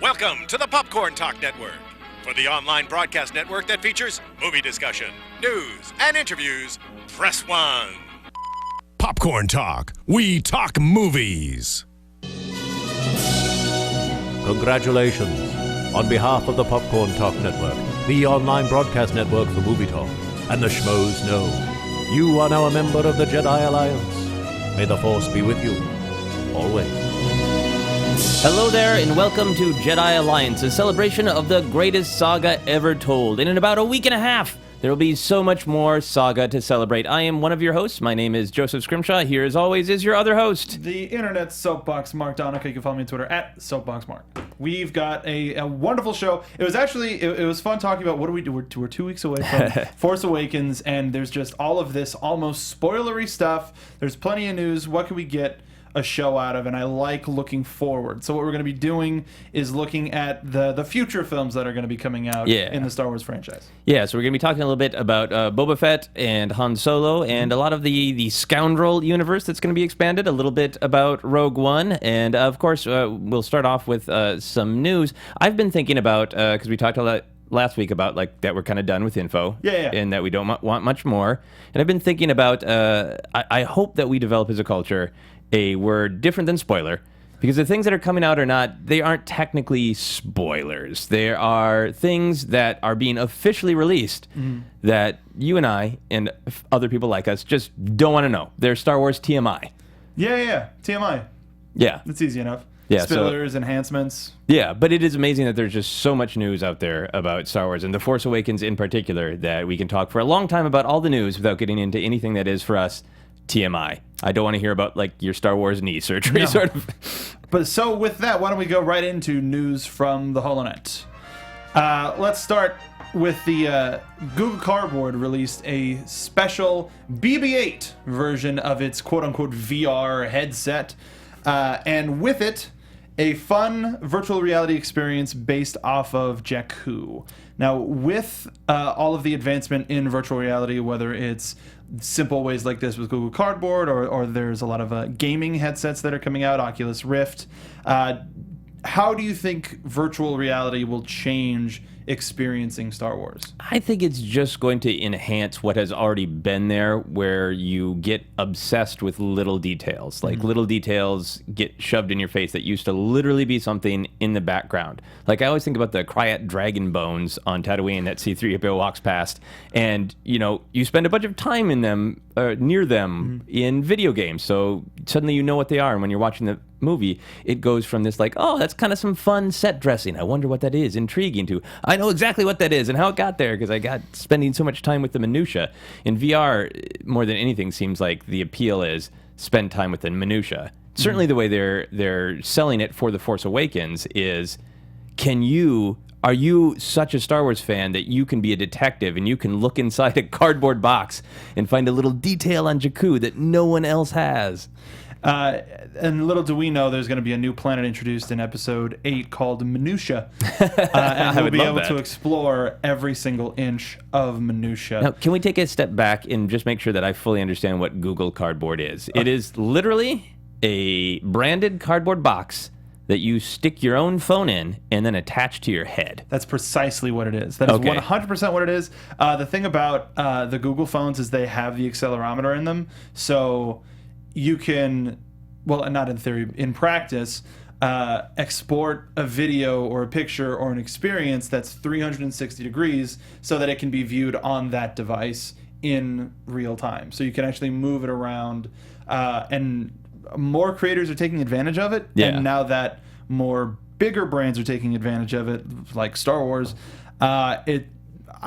Welcome to the Popcorn Talk Network, for the online broadcast network that features movie discussion, news, and interviews. Press 1. Popcorn Talk. We talk movies. Congratulations. On behalf of the Popcorn Talk Network, the online broadcast network for movie talk, and the Schmoes know, you are now a member of the Jedi Alliance. May the Force be with you. Always. Hello there, and welcome to Jedi Alliance, a celebration of the greatest saga ever told. And in about a week and a half, there will be so much more saga to celebrate. I am one of your hosts. My name is Joseph Scrimshaw. Here, as always, is your other host, the internet soapbox, Mark Donica. You can follow me on Twitter at SoapboxMark. We've got a wonderful show. It was actually, it was fun talking about, what do we do? We're 2 weeks away from Force Awakens, and there's just all of this almost spoilery stuff. There's plenty of news. What can we get a show out of? And I like looking forward. So what we're going to be doing is looking at the future films that are going to be coming out in the Star Wars franchise. Yeah, so we're going to be talking a little bit about Boba Fett and Han Solo and a lot of the Scoundrel universe that's going to be expanded, a little bit about Rogue One, and of course we'll start off with some news. I've been thinking about, because we talked a lot last week about like that we're kind of done with info, and that we don't want much more. And I've been thinking about, I hope that we develop as a culture a word different than spoiler, because the things that are coming out they aren't technically spoilers. There are things that are being officially released that you and I and other people like us just don't want to know. They're Star Wars TMI. Yeah, TMI. Yeah. That's easy enough. Yeah, Spoilers, enhancements. Yeah, but it is amazing that there's just so much news out there about Star Wars, and The Force Awakens in particular, that we can talk for a long time about all the news without getting into anything that is, for us, TMI. I don't want to hear about like your Star Wars knee surgery, sort of. But so with that, why don't we go right into news from the HoloNet? Let's start with the Google Cardboard released a special BB-8 version of its quote-unquote VR headset, and with it, a fun virtual reality experience based off of Jakku. Now, with all of the advancement in virtual reality, whether it's simple ways like this with Google Cardboard, or there's a lot of gaming headsets that are coming out, Oculus Rift, how do you think virtual reality will change experiencing Star Wars? I think it's just going to enhance what has already been there, where you get obsessed with little details. Like little details get shoved in your face that used to literally be something in the background. Like I always think about the Cryat dragon bones on Tatooine that C-3PO walks past, and you spend a bunch of time in them, near them in video games. So suddenly you know what they are, and when you're watching the movie, it goes from this like, oh, that's kind of some fun set dressing, I wonder what that is, intriguing, to I know exactly what that is and how it got there because I got spending so much time with the minutia. In VR, more than anything, seems like the appeal is spend time with the minutia. Certainly the way they're selling it for The Force Awakens is, are you such a Star Wars fan that you can be a detective and you can look inside a cardboard box and find a little detail on Jakku that no one else has? And little do we know, there's going to be a new planet introduced in Episode 8 called Minutia. And we'll be able to explore every single inch of Minutia. Now, can we take a step back and just make sure that I fully understand what Google Cardboard is? It is literally a branded cardboard box that you stick your own phone in and then attach to your head. That's precisely what it is. That is 100% what it is. The thing about the Google phones is they have the accelerometer in them, so you can, well, not in theory, in practice, export a video or a picture or an experience that's 360 degrees so that it can be viewed on that device in real time. So you can actually move it around, and more creators are taking advantage of it. Yeah. And now that more bigger brands are taking advantage of it, like Star Wars, I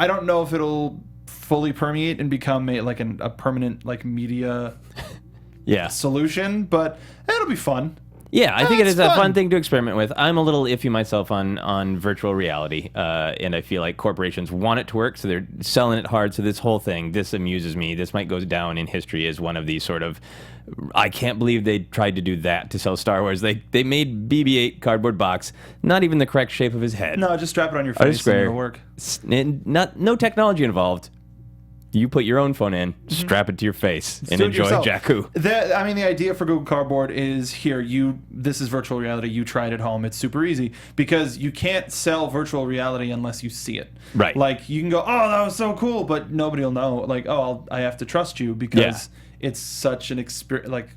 don't know if it'll fully permeate and become a permanent media solution, but it'll be fun. Yeah, I think it is a fun thing to experiment with. I'm a little iffy myself on virtual reality, and I feel like corporations want it to work, so they're selling it hard. So this whole thing, this amuses me. This might go down in history as one of these sort of, I can't believe they tried to do that to sell Star Wars. They made BB-8 cardboard box, not even the correct shape of his head. No, just strap it on your face and it'll work. No technology involved. You put your own phone in, strap it to your face, and Do it enjoy yourself. Jakku. The idea for Google Cardboard is here. This is virtual reality. You try it at home. It's super easy because you can't sell virtual reality unless you see it. Right. Like you can go, oh, that was so cool, but nobody will know. Like, oh, I have to trust you because it's such an experience. Like.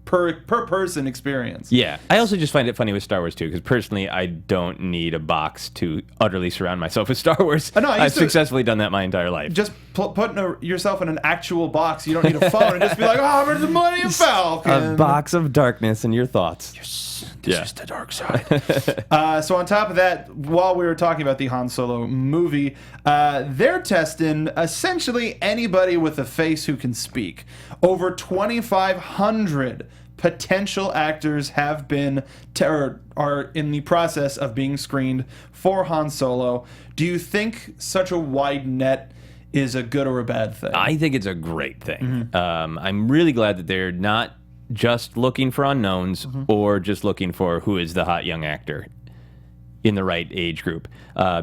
Per person experience. Yeah. I also just find it funny with Star Wars, too, because personally, I don't need a box to utterly surround myself with Star Wars. No, I've successfully done that my entire life. Just putting yourself in an actual box. You don't need a phone and just be like, oh, where's the Millennium Falcon? A box of darkness and your thoughts. This is the dark side. So on top of that, while we were talking about the Han Solo movie, they're testing essentially anybody with a face who can speak. Over 2,500 potential actors have been or are in the process of being screened for Han Solo. Do you think such a wide net is a good or a bad thing? I think it's a great thing. I'm really glad that they're not just looking for unknowns or just looking for who is the hot young actor in the right age group,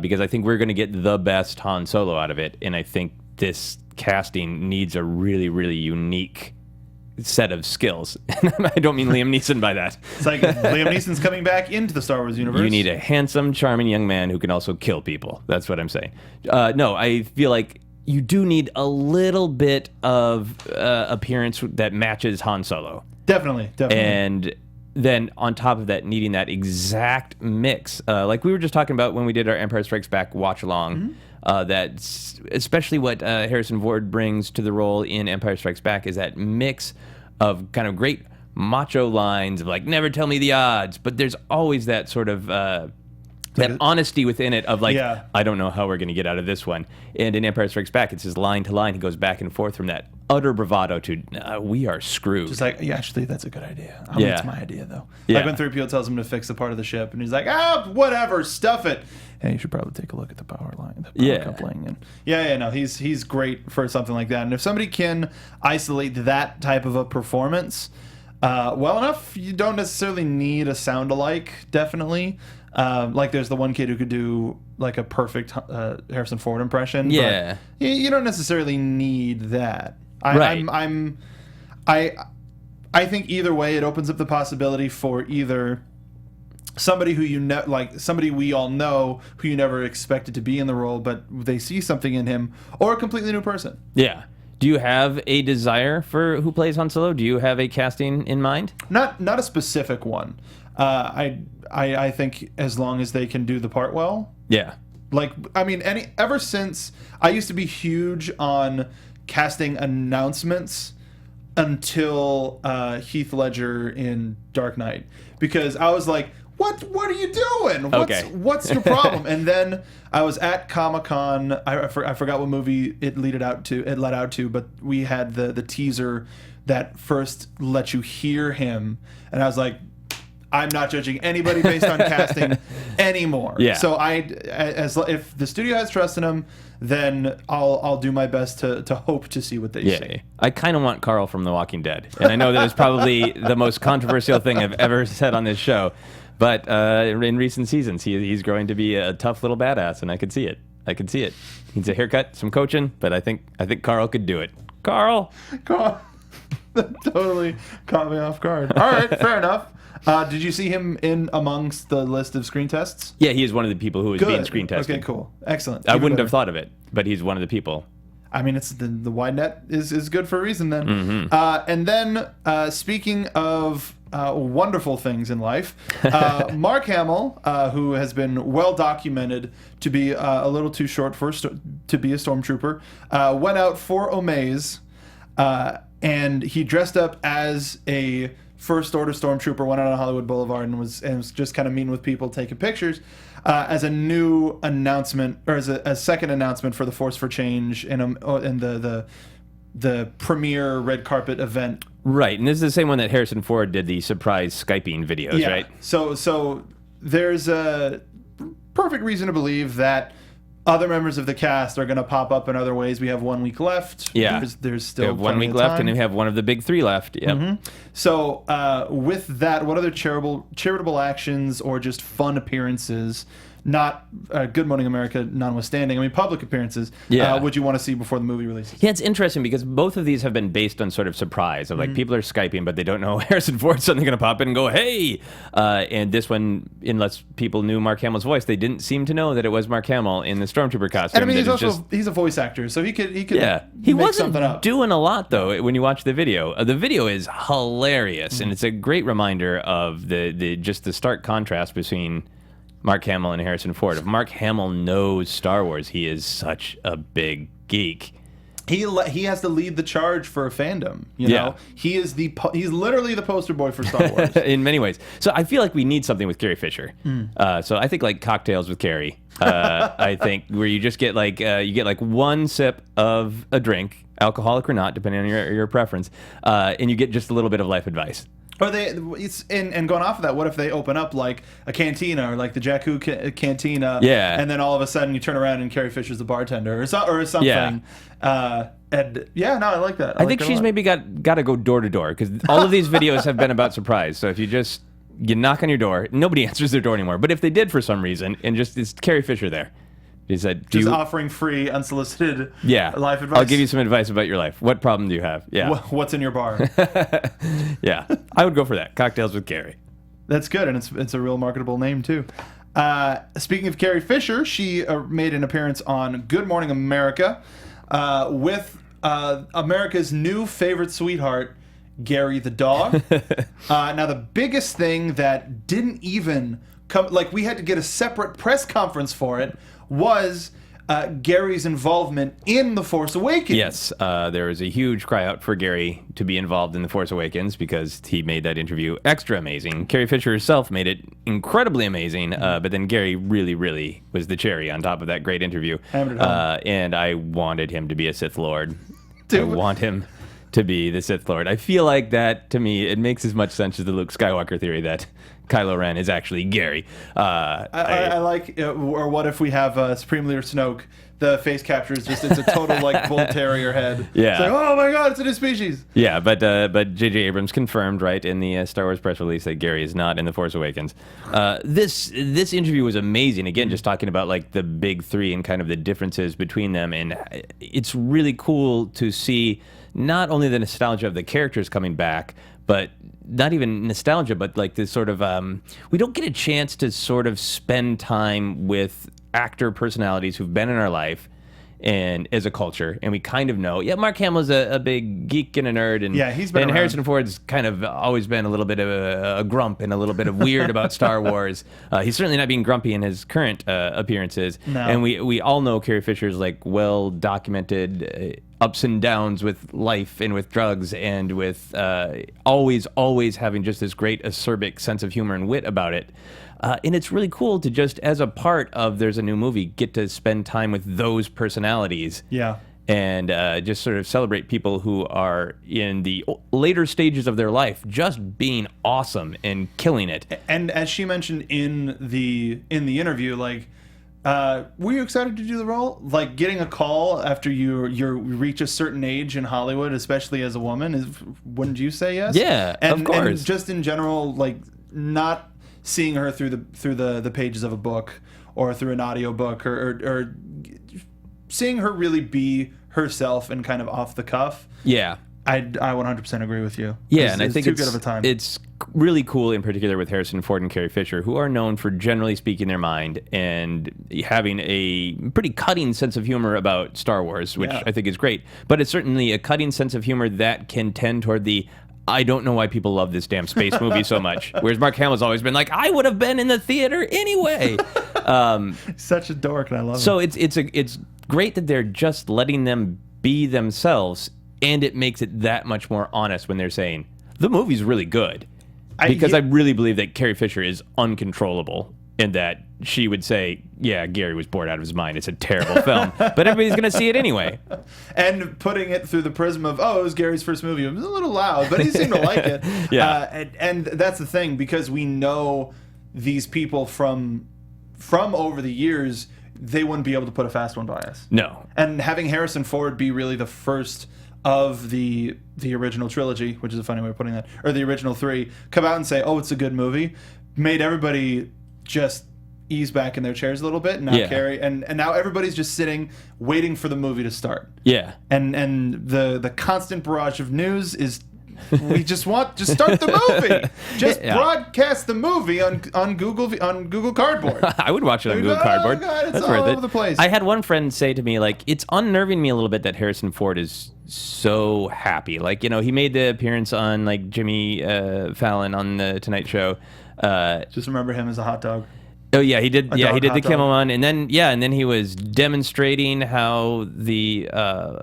because I think we're going to get the best Han Solo out of it, and I think this casting needs a really, really unique set of skills. I don't mean Liam Neeson by that. It's like Liam Neeson's coming back into the Star Wars universe. You need a handsome, charming young man who can also kill people. That's what I'm saying. No, I feel like you do need a little bit of appearance that matches Han Solo. Definitely. And then on top of that, needing that exact mix. Like we were just talking about when we did our Empire Strikes Back watch-along, that's especially what Harrison Ford brings to the role in Empire Strikes Back is that mix of kind of great macho lines of like, never tell me the odds, but there's always that sort of... that honesty within it of like, I don't know how we're going to get out of this one. And in Empire Strikes Back, it's his line to line. He goes back and forth from that utter bravado to, we are screwed. Just like, actually, that's a good idea. It's my idea, though. Yeah. Like when 3PO tells him to fix a part of the ship, and he's like, whatever, stuff it. Hey, you should probably take a look at the power line, the power coupling. And no, he's great for something like that. And if somebody can isolate that type of a performance well enough, you don't necessarily need a sound-alike, definitely. Like there's the one kid who could do like a perfect Harrison Ford impression. Yeah. But you don't necessarily need that. Right. I think either way it opens up the possibility for either somebody who like somebody we all know who you never expected to be in the role, but they see something in him, or a completely new person. Yeah. Do you have a desire for who plays Han Solo? Do you have a casting in mind? Not a specific one. I think as long as they can do the part well. Yeah. Like, I mean, ever since I used to be huge on casting announcements until Heath Ledger in Dark Knight, because I was like, what are you doing? What's your problem? And then I was at Comic-Con. I forgot what movie it led out to, but we had the teaser that first let you hear him, and I was like, I'm not judging anybody based on casting anymore. Yeah. So if the studio has trust in him, then I'll do my best to hope to see what they say. I kind of want Carl from The Walking Dead, and I know that it's probably the most controversial thing I've ever said on this show, but in recent seasons he's growing to be a tough little badass, and I could see it. Needs a haircut, some coaching, but I think Carl could do it. Carl. That totally caught me off guard. All right, fair enough. Did you see him in amongst the list of screen tests? Yeah, he is one of the people who is being screen tested. Okay, cool. Excellent. I wouldn't have thought of it, but he's one of the people. I mean, it's the wide net is good for a reason then. Mm-hmm. And then, speaking of wonderful things in life, Mark Hamill, who has been well documented to be a little too short to be a stormtrooper, went out for Omaze, and he dressed up as a First Order stormtrooper, went out on Hollywood Boulevard and was just kind of meeting with people, taking pictures, as a new announcement, or as a second announcement for the Force for Change in the premiere red carpet event. Right, and this is the same one that Harrison Ford did the surprise Skyping videos, right? So there's a perfect reason to believe that other members of the cast are going to pop up in other ways. We have 1 week left. Yeah. There's still we have 1 week left, and we have one of the big three left. Yep. Mm-hmm. So with that, what other charitable actions or just fun appearances not Good Morning America notwithstanding. I mean, public appearances. Yeah. Would you want to see before the movie releases? Yeah, it's interesting because both of these have been based on sort of surprise of like people are Skyping, but they don't know Harrison Ford's suddenly going to pop in and go, hey. And this one, unless people knew Mark Hamill's voice, they didn't seem to know that it was Mark Hamill in the Stormtrooper costume. And I mean, that he's a voice actor, so he could yeah, he make wasn't something up. doing a lot though. When you watch the video, the video is hilarious, and it's a great reminder of the just the stark contrast between Mark Hamill and Harrison Ford. If Mark Hamill knows Star Wars, he is such a big geek. He has to lead the charge for a fandom. You know, he's literally the poster boy for Star Wars in many ways. So I feel like we need something with Carrie Fisher. So I think like Cocktails with Carrie. I think where you just get like you get like one sip of a drink, alcoholic or not, depending on your preference, and you get just a little bit of life advice. Or and going off of that, what if they open up like a cantina or like the Jakku cantina? Yeah. And then all of a sudden you turn around and Carrie Fisher's the bartender or something. Yeah. And yeah, no, I like that. I think she's maybe got to go door to door because all of these videos have been about surprise. So if you knock on your door, nobody answers their door anymore. But if they did for some reason, and just it's Carrie Fisher there. He said, offering free, unsolicited life advice. I'll give you some advice about your life. What problem do you have? Yeah. What's in your bar? Yeah. I would go for that. Cocktails with Carrie. That's good, and it's a real marketable name, too. Speaking of Carrie Fisher, she made an appearance on Good Morning America with America's new favorite sweetheart, Gary the dog. Now, the biggest thing that didn't even come... Like, we had to get a separate press conference for it, was Gary's involvement in The Force Awakens. Yes, there was a huge cry out for Gary to be involved in The Force Awakens because he made that interview extra amazing. Carrie Fisher herself made it incredibly amazing, but then Gary really, really was the cherry on top of that great interview. And I wanted him to be a Sith Lord. I want him to be the Sith Lord. I feel like that, to me, it makes as much sense as the Luke Skywalker theory that Kylo Ren is actually Gary. I like, or what if we have Supreme Leader Snoke? The face capture is just, it's a total like bull terrier head. Yeah. It's like, oh my god, it's a new species. Yeah, but J.J. Abrams confirmed, right, in the Star Wars press release that Gary is not in The Force Awakens. This interview was amazing. Again, just talking about like the big three and kind of the differences between them. And it's really cool to see not only the nostalgia of the characters coming back, but not even nostalgia, but like this sort of, we don't get a chance to sort of spend time with actor personalities who've been in our life and as a culture, and we kind of know, Mark Hamill's a big geek and a nerd, and he's been and around. Harrison Ford's kind of always been a little bit of a grump and a little bit of weird about Star Wars. He's certainly not being grumpy in his current appearances. No. And we all know Carrie Fisher's like well documented ups and downs with life and with drugs and with always having just this great acerbic sense of humor and wit about it. And it's really cool to just, as a part of There's a New Movie, get to spend time with those personalities. Yeah. And just sort of celebrate people who are in the later stages of their life just being awesome and killing it. And as she mentioned in the interview, like, were you excited to do the role? Like, getting a call after you reach a certain age in Hollywood, especially as a woman, wouldn't you say yes? Yeah, of course. And just in general, like, not seeing her through the pages of a book or through an audio book or seeing her really be herself and kind of off the cuff. Yeah. I 100% agree with you. Yeah, and I think it's too good of a time. It's really cool, in particular with Harrison Ford and Carrie Fisher, who are known for generally speaking their mind and having a pretty cutting sense of humor about Star Wars, which I think is great. But it's certainly a cutting sense of humor that can tend toward the I don't know why people love this damn space movie so much. Whereas Mark Hamill's always been like, I would have been in the theater anyway. Such a dork, and I love it. So it's great that they're just letting them be themselves, and it makes it that much more honest when they're saying, the movie's really good. Because I really believe that Carrie Fisher is uncontrollable in that she would say, yeah, Gary was bored out of his mind. It's a terrible film. But everybody's going to see it anyway. And putting it through the prism of, it was Gary's first movie. It was a little loud, but he seemed to like it. Yeah. And that's the thing, because we know these people from over the years, they wouldn't be able to put a fast one by us. No. And having Harrison Ford be really the first of the original trilogy, which is a funny way of putting that, or the original three, come out and say, it's a good movie, made everybody just ease back in their chairs a little bit and not carry. And now everybody's just sitting, waiting for the movie to start. Yeah. And the constant barrage of news is, we just start the movie. Just broadcast the movie on Google Cardboard. I would watch it on Google Cardboard. God, it's That's all worth over it. the place. I had one friend say to me, like, it's unnerving me a little bit that Harrison Ford is so happy. Like, he made the appearance on, like, Jimmy Fallon on the Tonight Show. Just remember him as a hot dog. Oh yeah, he did. Yeah, he did the dog. Kimmel one, and then he was demonstrating how the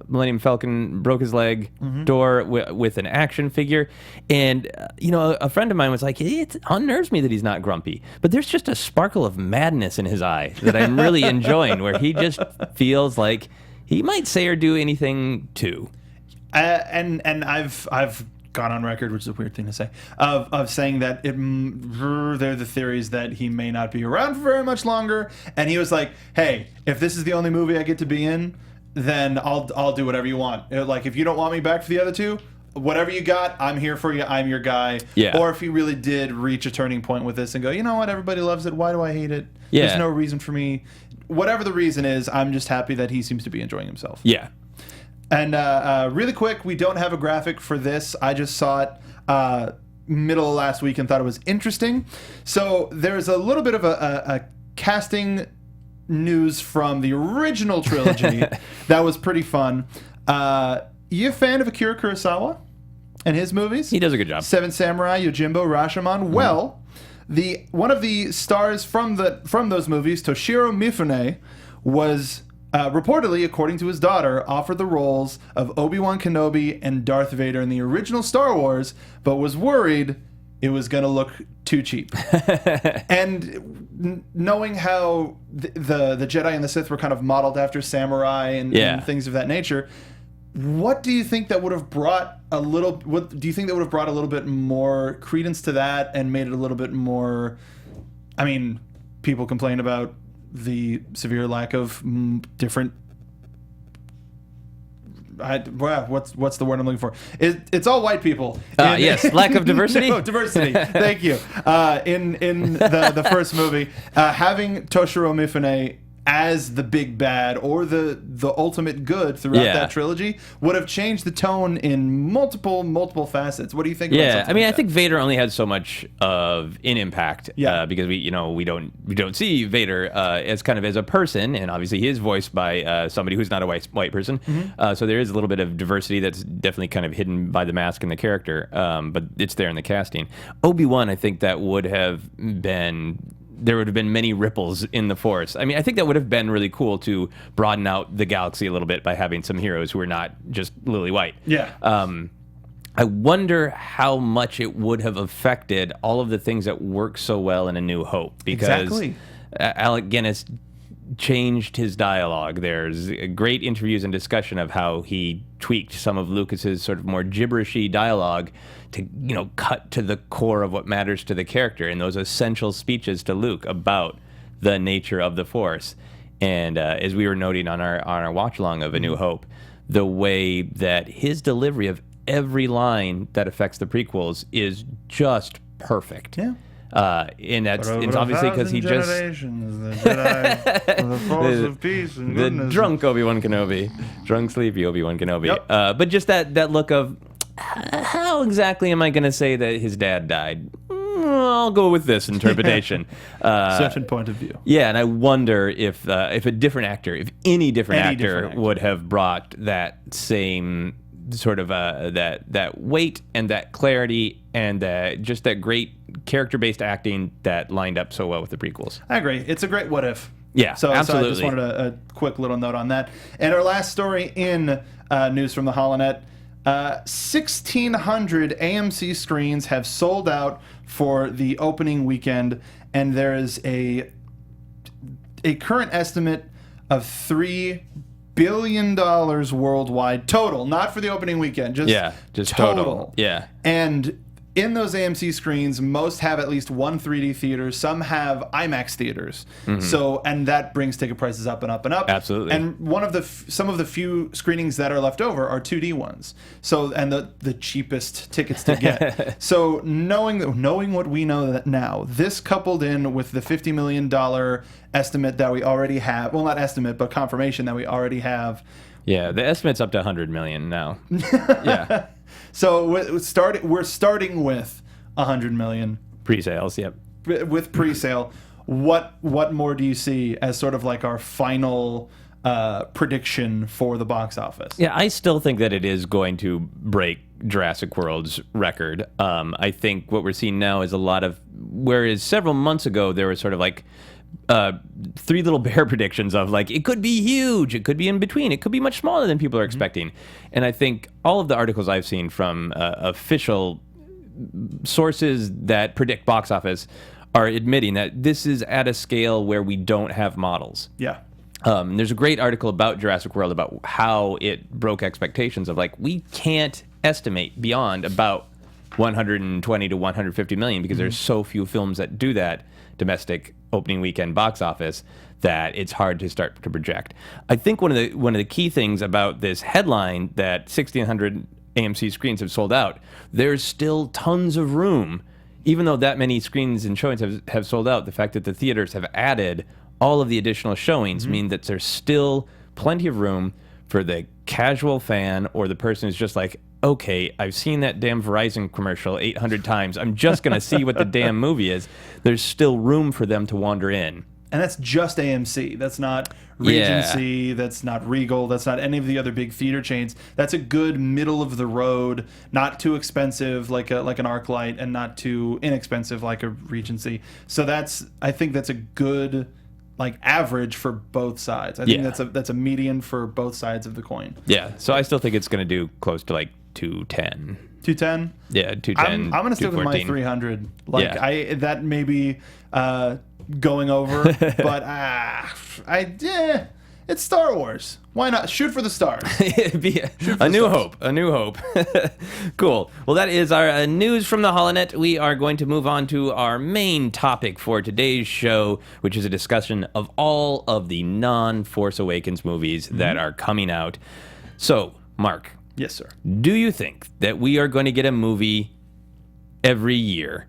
Millennium Falcon broke his leg door with an action figure, and a friend of mine was like, it unnerves me that he's not grumpy, but there's just a sparkle of madness in his eye that I'm really enjoying, where he just feels like he might say or do anything too. And I've gone on record, which is a weird thing to say, of saying that there are the theories that he may not be around for very much longer. And he was like, "Hey, if this is the only movie I get to be in, then I'll do whatever you want. Like, if you don't want me back for the other two, whatever you got, I'm here for you. I'm your guy." Yeah. Or if he really did reach a turning point with this and go, you know what, everybody loves it. Why do I hate it? Yeah. There's no reason for me. Whatever the reason is, I'm just happy that he seems to be enjoying himself. Yeah. And really quick, we don't have a graphic for this. I just saw it middle of last week and thought it was interesting. So there's a little bit of a casting news from the original trilogy that was pretty fun. You a fan of Akira Kurosawa and his movies? He does a good job. Seven Samurai, Yojimbo, Rashomon. Well, one of the stars from those movies, Toshiro Mifune, was reportedly, according to his daughter, offered the roles of Obi-Wan Kenobi and Darth Vader in the original Star Wars, but was worried it was going to look too cheap. And knowing how the Jedi and the Sith were kind of modeled after samurai and things of that nature, what do you think that would have brought a little? What do you think that would have brought a little bit more credence to that and made it a little bit more? I mean, people complain about the severe lack of different. What's the word I'm looking for? It's all white people. Yes, lack of diversity. No, diversity. Thank you. In the first movie, having Toshiro Mifune as the big bad or the ultimate good throughout that trilogy would have changed the tone in multiple facets. What do you think? Yeah, I mean, I think Vader only had so much of an impact because we don't see Vader as kind of as a person, and obviously he is voiced by somebody who's not a white person. So there is a little bit of diversity that's definitely kind of hidden by the mask and the character, but it's there in the casting. Obi-Wan, I think that would have been. There would have been many ripples in the Force. I mean, I think that would have been really cool to broaden out the galaxy a little bit by having some heroes who are not just lily white. Yeah. I wonder how much it would have affected all of the things that work so well in A New Hope. Because Alec Guinness changed his dialogue. There's great interviews and discussion of how he tweaked some of Lucas's sort of more gibberishy dialogue to, cut to the core of what matters to the character in those essential speeches to Luke about the nature of the Force. And as we were noting on our watch along of A New Hope, the way that his delivery of every line that affects the prequels is just perfect. Yeah. And it's obviously because he just the Jedi, the Force of peace and goodness. The drunk Obi-Wan Kenobi, drunk sleepy Obi-Wan Kenobi. Yep. But just that look of how exactly am I going to say that his dad died? I'll go with this interpretation. Certain point of view. Yeah, and I wonder if a different actor, if any different actor would have brought that same sort of that weight and that clarity and just that great character-based acting that lined up so well with the prequels. I agree. It's a great what if. Yeah, so absolutely. I just wanted a quick little note on that. And our last story in news from the Holonet, 1,600 AMC screens have sold out for the opening weekend, and there is a current estimate of $3 billion worldwide total, not for the opening weekend, just total. Yeah. And in those AMC screens, most have at least one 3D theater. Some have IMAX theaters. So, and that brings ticket prices up and up and up. Absolutely. And some of the few screenings that are left over are 2D ones. So, and the cheapest tickets to get. So, knowing what we know that now, this coupled in with the $50 million estimate that we already have, well, not estimate, but confirmation that we already have. Yeah, the estimate's up to 100 million now. Yeah. So we're starting with 100 million Pre-sales, yep. with pre-sale. What more do you see as sort of like our final prediction for the box office? Yeah, I still think that it is going to break Jurassic World's record. I think what we're seeing now is a lot of, whereas several months ago there was sort of like Three Little Bear predictions of like, it could be huge, it could be in between, it could be much smaller than people are expecting. And I think all of the articles I've seen from official sources that predict box office are admitting that this is at a scale where we don't have models. Yeah. There's a great article about Jurassic World about how it broke expectations of like, we can't estimate beyond about 120 to 150 million because there's so few films that do that domestic opening weekend box office that it's hard to start to project. I think one of the key things about this headline that 1,600 AMC screens have sold out, there's still tons of room. Even though that many screens and showings have sold out, the fact that the theaters have added all of the additional showings mean that there's still plenty of room for the casual fan or the person who's just like, okay, I've seen that damn Verizon commercial 800 times. I'm just going to see what the damn movie is. There's still room for them to wander in. And that's just AMC. That's not Regency. That's not Regal. That's not any of the other big theater chains. That's a good middle of the road, not too expensive like an ArcLight, and not too inexpensive like a Regency. So I think that's a good like average for both sides. I think that's a median for both sides of the coin. Yeah. So I still think it's going to do close to like 210. 210? Yeah, 210. I'm going to stick with my 300. Like Yeah. that may be going over, but it's Star Wars. Why not shoot for the stars? A new hope. Cool. Well, that is our news from the Holonet. We are going to move on to our main topic for today's show, which is a discussion of all of the non-Force Awakens movies that are coming out. So, Mark. Yes, sir. Do you think that we are going to get a movie every year?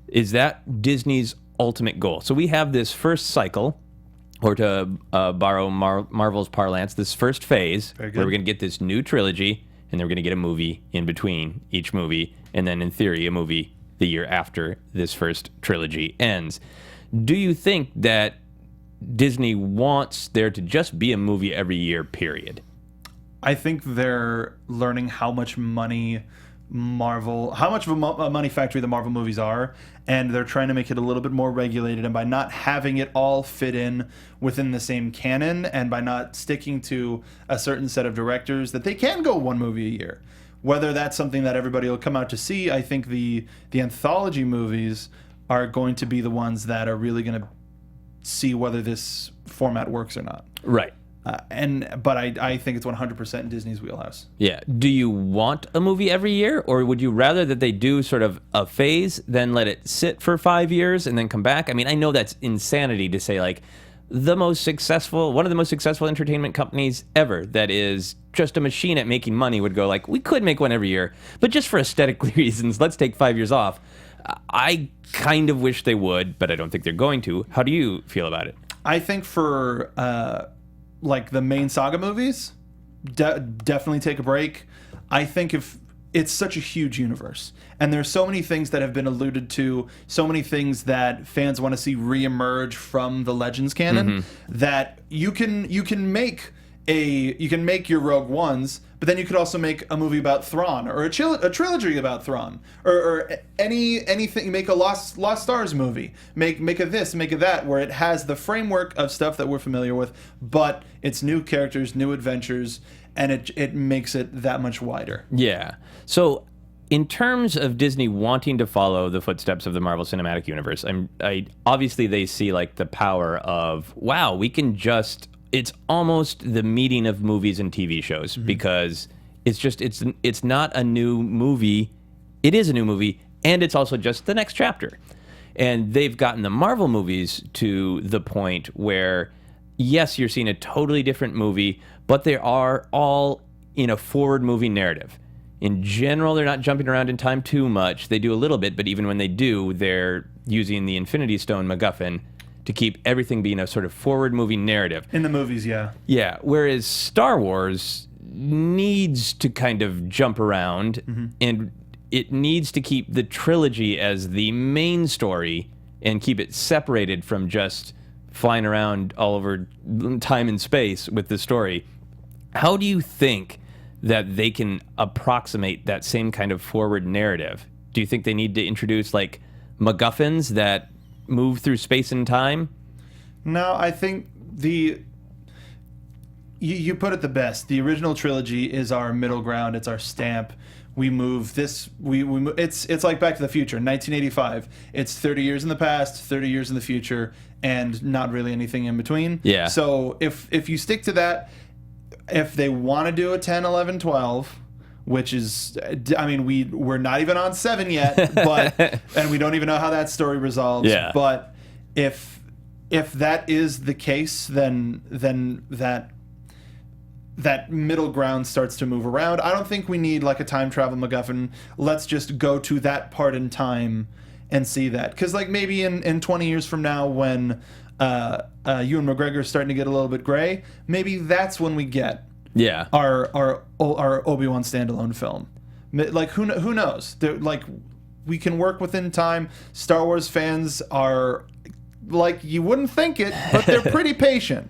Is that Disney's ultimate goal? So we have this first cycle, or to borrow Marvel's parlance, this first phase, where we're going to get this new trilogy, and then we're going to get a movie in between each movie, and then in theory, a movie the year after this first trilogy ends. Do you think that Disney wants there to just be a movie every year, period? I think they're learning how much money how much of a money factory the Marvel movies are, and they're trying to make it a little bit more regulated, and by not having it all fit in within the same canon, and by not sticking to a certain set of directors, that they can go one movie a year. Whether that's something that everybody will come out to see, I think the anthology movies are going to be the ones that are really going to see whether this format works or not. Right. But I think it's 100% in Disney's wheelhouse. Yeah. Do you want a movie every year, or would you rather that they do sort of a phase, then let it sit for 5 years and then come back? I mean, I know that's insanity to say, like, one of the most successful entertainment companies ever that is just a machine at making money would go like, we could make one every year, but just for aesthetic reasons, let's take 5 years off. I kind of wish they would, but I don't think they're going to. How do you feel about it? I think for like the main saga movies, definitely take a break. I think if it's such a huge universe, and there's so many things that have been alluded to, so many things that fans want to see reemerge from the Legends canon, that you can make your Rogue Ones, but then you could also make a movie about Thrawn, or a trilogy about Thrawn, or anything. Make a Lost Stars movie. Make a this, make a that, where it has the framework of stuff that we're familiar with, but it's new characters, new adventures, and it makes it that much wider. Yeah. So, in terms of Disney wanting to follow the footsteps of the Marvel Cinematic Universe, obviously they see like the power of, wow, we can just. It's almost the meeting of movies and TV shows, because it's not a new movie. It is a new movie and it's also just the next chapter. And they've gotten the Marvel movies to the point where, yes, you're seeing a totally different movie, but they are all in a forward-moving narrative. In general, they're not jumping around in time too much. They do a little bit, but even when they do, they're using the Infinity Stone MacGuffin to keep everything being a sort of forward-moving narrative. In the movies, yeah. Yeah, whereas Star Wars needs to kind of jump around, and it needs to keep the trilogy as the main story and keep it separated from just flying around all over time and space with the story. How do you think that they can approximate that same kind of forward narrative? Do you think they need to introduce like MacGuffins that move through space and time? No, I think you put it the best. The original trilogy is our middle ground. It's our stamp. We move this. We move, it's like Back to the Future, 1985. It's 30 years in the past, 30 years in the future, and not really anything in between. Yeah. So if you stick to that, if they want to do a 10, 11, 12, which is, I mean, we're not even on 7 yet, but and we don't even know how that story resolves. Yeah. But if that is the case, then that middle ground starts to move around. I don't think we need like a time travel MacGuffin. Let's just go to that part in time and see that. Because like maybe in 20 years from now when Ewan McGregor is starting to get a little bit gray, maybe that's when we get our Obi-Wan standalone film. Like who knows? Like we can work within time. Star Wars fans are like, you wouldn't think it, but they're pretty patient.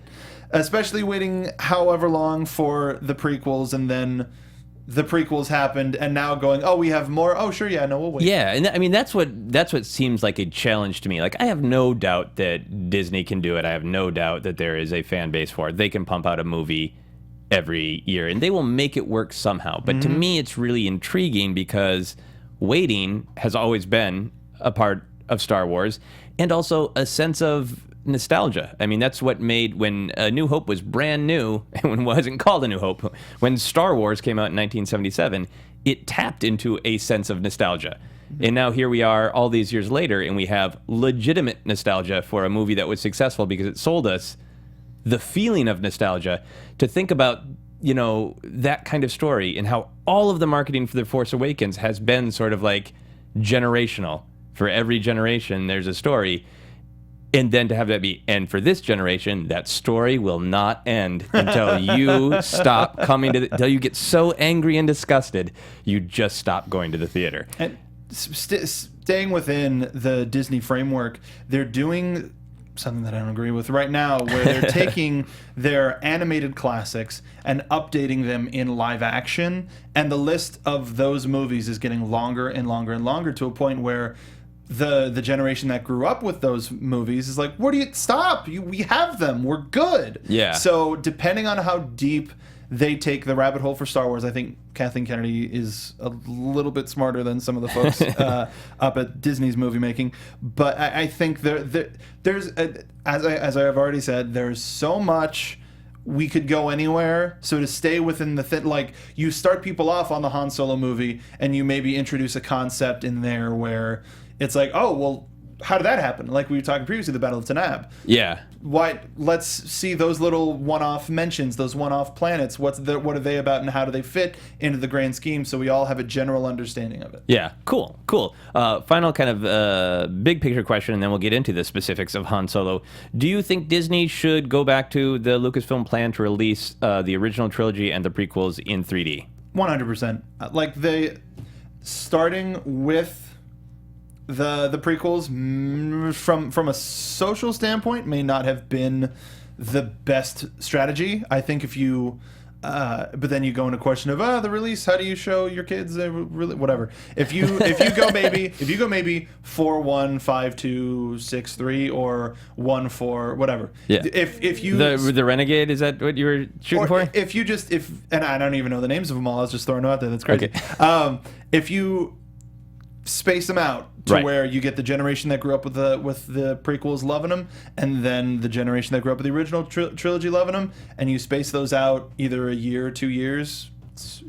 Especially waiting however long for the prequels, and then the prequels happened, and now going, oh, we have more. Oh, sure, yeah, no, we'll wait. Yeah, and I mean that's what seems like a challenge to me. Like I have no doubt that Disney can do it. I have no doubt that there is a fan base for it. They can pump out a movie every year, and they will make it work somehow. But to me, it's really intriguing because waiting has always been a part of Star Wars, and also a sense of nostalgia. I mean, that's what made when A New Hope was brand new, and when it wasn't called A New Hope, when Star Wars came out in 1977, it tapped into a sense of nostalgia. And now here we are all these years later, and we have legitimate nostalgia for a movie that was successful because it sold us the feeling of nostalgia. To think about, you know, that kind of story and how all of the marketing for The Force Awakens has been sort of like generational. For every generation, there's a story. And then to have that be, and for this generation, that story will not end until you stop coming to until you get so angry and disgusted, you just stop going to the theater. And staying within the Disney framework, they're doing something that I don't agree with right now, where they're taking their animated classics and updating them in live action, and the list of those movies is getting longer and longer and longer to a point where the generation that grew up with those movies is like, where do you stop? We have them. We're good. Yeah. So depending on how deep they take the rabbit hole for Star Wars, I think Kathleen Kennedy is a little bit smarter than some of the folks up at Disney's movie making. But I think there's, as I have already said, there's so much. We could go anywhere. So to stay within the like you start people off on the Han Solo movie, and you maybe introduce a concept in there where it's like, oh, well, how did that happen? Like we were talking previously, the Battle of Tanab. Yeah. Why? Let's see those little one-off mentions, those one-off planets. What are they about, and how do they fit into the grand scheme? So we all have a general understanding of it. Yeah. Cool. Final kind of big picture question, and then we'll get into the specifics of Han Solo. Do you think Disney should go back to the Lucasfilm plan to release the original trilogy and the prequels in 3D? 100%. Like starting with the prequels from a social standpoint may not have been the best strategy. I think if you but then you go into question of the release, how do you show your kids really whatever. If you go maybe 4-1, 5-2, 6-3, or 1-4, whatever. Yeah. If you the Renegade, is that what you were shooting for? And I don't even know the names of them all. I was just throwing them out there. That's crazy. Okay. If you space them out to where you get the generation that grew up with the prequels loving them, and then the generation that grew up with the original trilogy loving them, and you space those out either a year or 2 years,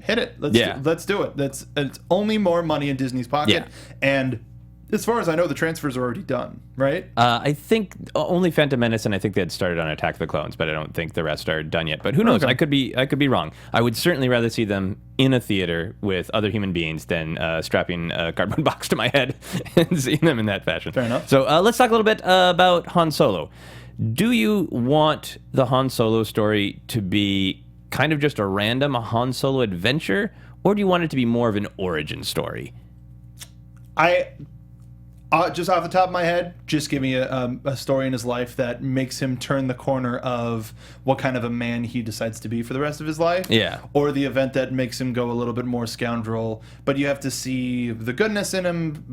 hit it. Let's do it. It's only more money in Disney's pocket. Yeah. And as far as I know, the transfers are already done, right? I think only Phantom Menace, and I think they had started on Attack of the Clones, but I don't think the rest are done yet. But who knows? Okay. I could be wrong. I would certainly rather see them in a theater with other human beings than strapping a cardboard box to my head and seeing them in that fashion. Fair enough. So let's talk a little bit about Han Solo. Do you want the Han Solo story to be kind of just a random Han Solo adventure, or do you want it to be more of an origin story? Just off the top of my head, just give me a story in his life that makes him turn the corner of what kind of a man he decides to be for the rest of his life. Yeah. Or the event that makes him go a little bit more scoundrel, but you have to see the goodness in him.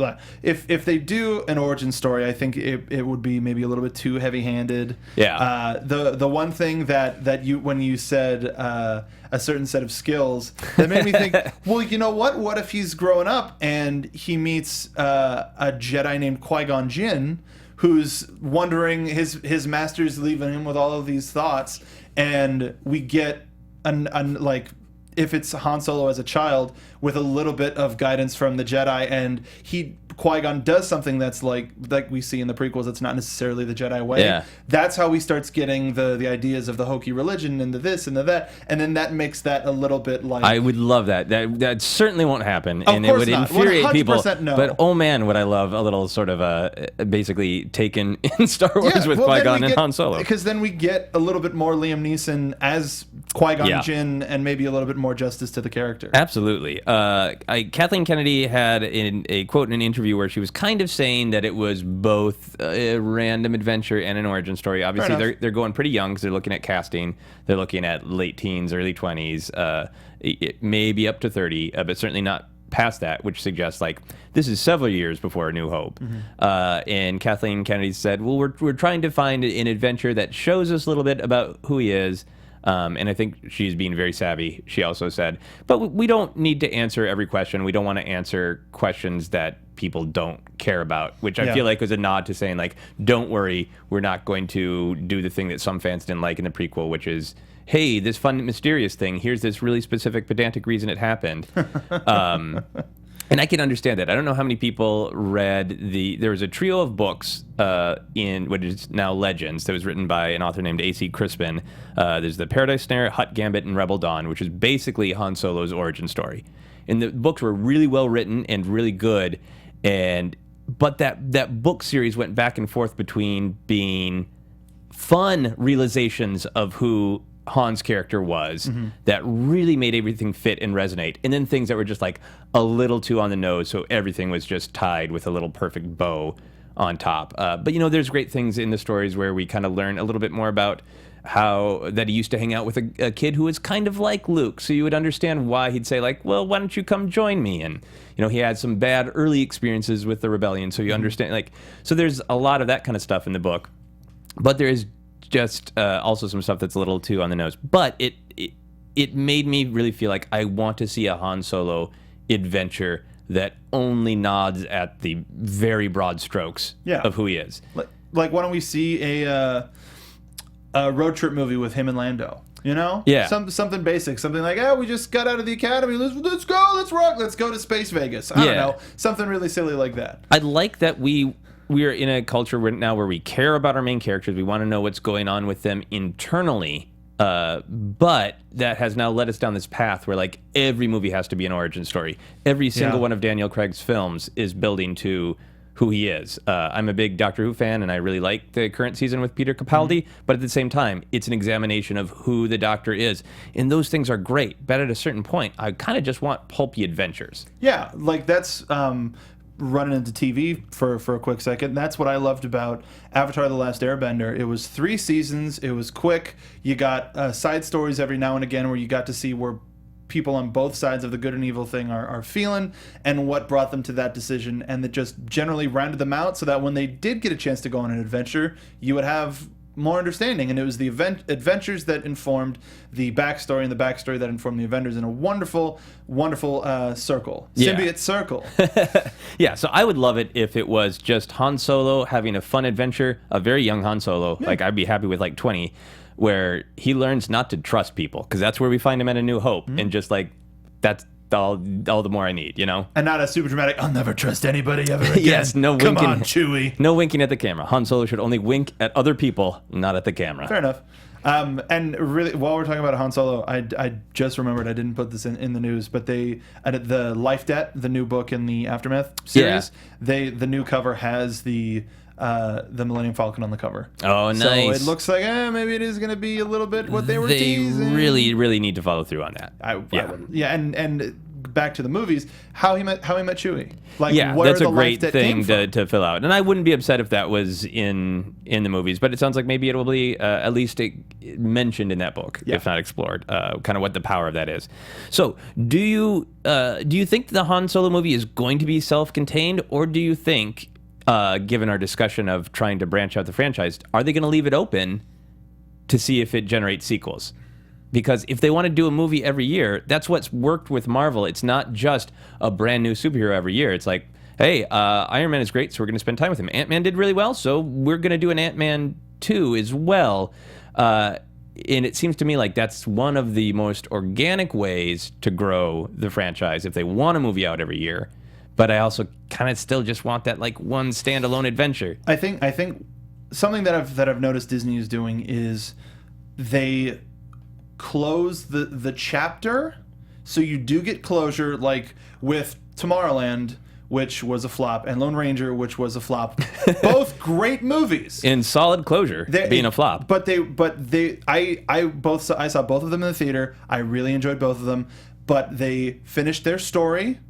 If they do an origin story, I think it would be maybe a little bit too heavy-handed. Yeah. The one thing that you when you said a certain set of skills, that made me think, well, you know what? What if he's growing up and he meets a Jedi named Qui-Gon Jinn, who's wondering, his master's leaving him with all of these thoughts, and we get like, if it's Han Solo as a child with a little bit of guidance from the Jedi, and Qui-Gon does something that's like we see in the prequels, it's not necessarily the Jedi way. Yeah. That's how he starts getting the ideas of the hokey religion and the this and the that, and then that makes that a little bit like... I would love that. That certainly won't happen, Of and it course would not. infuriate people. 100% no. But oh man, would I love a little sort of basically taken in Star Wars with Qui-Gon and Han Solo. Because then we get a little bit more Liam Neeson as Qui-Gon Jinn, and maybe a little bit more justice to the character. Absolutely. Kathleen Kennedy had a quote in an interview where she was kind of saying that it was both a random adventure and an origin story. Obviously, they're going pretty young because they're looking at casting. They're looking at late teens, early 20s, maybe up to 30, but certainly not past that, which suggests like this is several years before A New Hope. And Kathleen Kennedy said, well, we're trying to find an adventure that shows us a little bit about who he is. And I think she's being very savvy. She also said, but we don't need to answer every question. We don't want to answer questions that people don't care about, which I feel like was a nod to saying, like, don't worry, we're not going to do the thing that some fans didn't like in the prequel, which is, hey, this fun, mysterious thing, here's this really specific, pedantic reason it happened. And I can understand that. I don't know how many people read there was a trio of books in what is now Legends that was written by an author named A.C. Crispin. There's the Paradise Snare, Hutt Gambit, and Rebel Dawn, which is basically Han Solo's origin story. And the books were really well written and really good. But that book series went back and forth between being fun realizations of who Han's character was that really made everything fit and resonate, and then things that were just like a little too on the nose, so everything was just tied with a little perfect bow on top. But there's great things in the stories where we kind of learn a little bit more about how that he used to hang out with a kid who was kind of like Luke, so you would understand why he'd say like, well, why don't you come join me? And he had some bad early experiences with the rebellion, so you understand, like, so there's a lot of that kind of stuff in the book, but there is just also some stuff that's a little too on the nose. But it made me really feel like I want to see a Han Solo adventure that only nods at the very broad strokes of who he is. Like, why don't we see a road trip movie with him and Lando? Yeah. Something basic, something like, we just got out of the academy. Let's go, let's rock, let's go to Space Vegas. I don't know, something really silly like that. I like that we are in a culture now where we care about our main characters. We want to know what's going on with them internally. But that has now led us down this path where like every movie has to be an origin story. Every single one of Daniel Craig's films is building to who he is. I'm a big Doctor Who fan, and I really like the current season with Peter Capaldi, but at the same time, it's an examination of who the Doctor is. And those things are great, but at a certain point, I kind of just want pulpy adventures. Yeah, like that's... running into TV for a quick second. That's what I loved about Avatar: The Last Airbender. It was 3 seasons. It was quick. You got side stories every now and again where you got to see where people on both sides of the good and evil thing are feeling and what brought them to that decision, and that just generally rounded them out so that when they did get a chance to go on an adventure, you would have more understanding. And it was the adventures that informed the backstory, and the backstory that informed the Avengers in a wonderful circle. Symbiote circle. Yeah, so I would love it if it was just Han Solo having a fun adventure, a very young Han Solo, like I'd be happy with like 20, where he learns not to trust people, because that's where we find him at A New Hope, and just like that's all the more I need, you know? And not a super dramatic, I'll never trust anybody ever again. Yes, no Come winking. on, Chewie. No winking at the camera. Han Solo should only wink at other people, not at the camera. Fair enough. And really, while we're talking about Han Solo, I just remembered, I didn't put this in the news, but the Life Debt, the new book in the Aftermath series, the new cover has the Millennium Falcon on the cover. Oh, nice. So it looks like maybe it is going to be a little bit what they were teasing. They really, really need to follow through on that. And back to the movies, how he met Chewie. Like, yeah, where that's a the great life thing came to fill out. And I wouldn't be upset if that was in the movies, but it sounds like maybe it will be at least mentioned in that book, if not explored, kind of what the power of that is. So do you think the Han Solo movie is going to be self-contained, or do you think, given our discussion of trying to branch out the franchise, are they going to leave it open to see if it generates sequels? Because if they want to do a movie every year, that's what's worked with Marvel. It's not just a brand new superhero every year. It's like, hey, Iron Man is great, so we're going to spend time with him. Ant-Man did really well, so we're going to do an Ant-Man 2 as well. And it seems to me like that's one of the most organic ways to grow the franchise if they want a movie out every year. But I also kind of still just want that like one standalone adventure. I think something that I've noticed Disney is doing is they close the chapter, so you do get closure, like with Tomorrowland, which was a flop, and Lone Ranger, which was a flop. Both great movies In solid closure, being a flop. But I saw both of them in the theater. I really enjoyed both of them, but they finished their story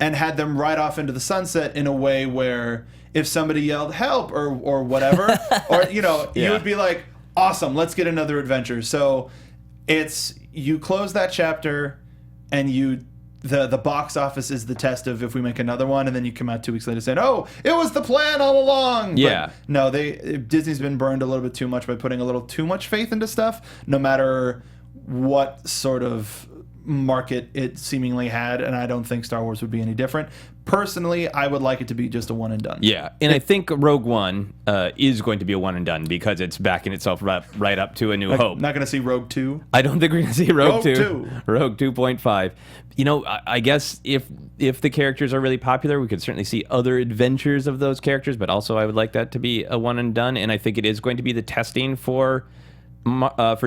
and had them ride off into the sunset in a way where if somebody yelled help or whatever, or you would be like, awesome, let's get another adventure. So it's, you close that chapter, and the box office is the test of if we make another one, and then you come out 2 weeks later saying, oh, it was the plan all along. Yeah. But no, Disney's been burned a little bit too much by putting a little too much faith into stuff, no matter what sort of market it seemingly had, and I don't think Star Wars would be any different. Personally, I would like it to be just a one and done. Yeah, and I think Rogue One is going to be a one and done because it's backing itself right up to A New Hope. Not going to see Rogue 2? I don't think we're going to see Rogue 2. 2. Rogue 2.5. You know, I guess if the characters are really popular, we could certainly see other adventures of those characters, but also I would like that to be a one and done, and I think it is going to be the testing for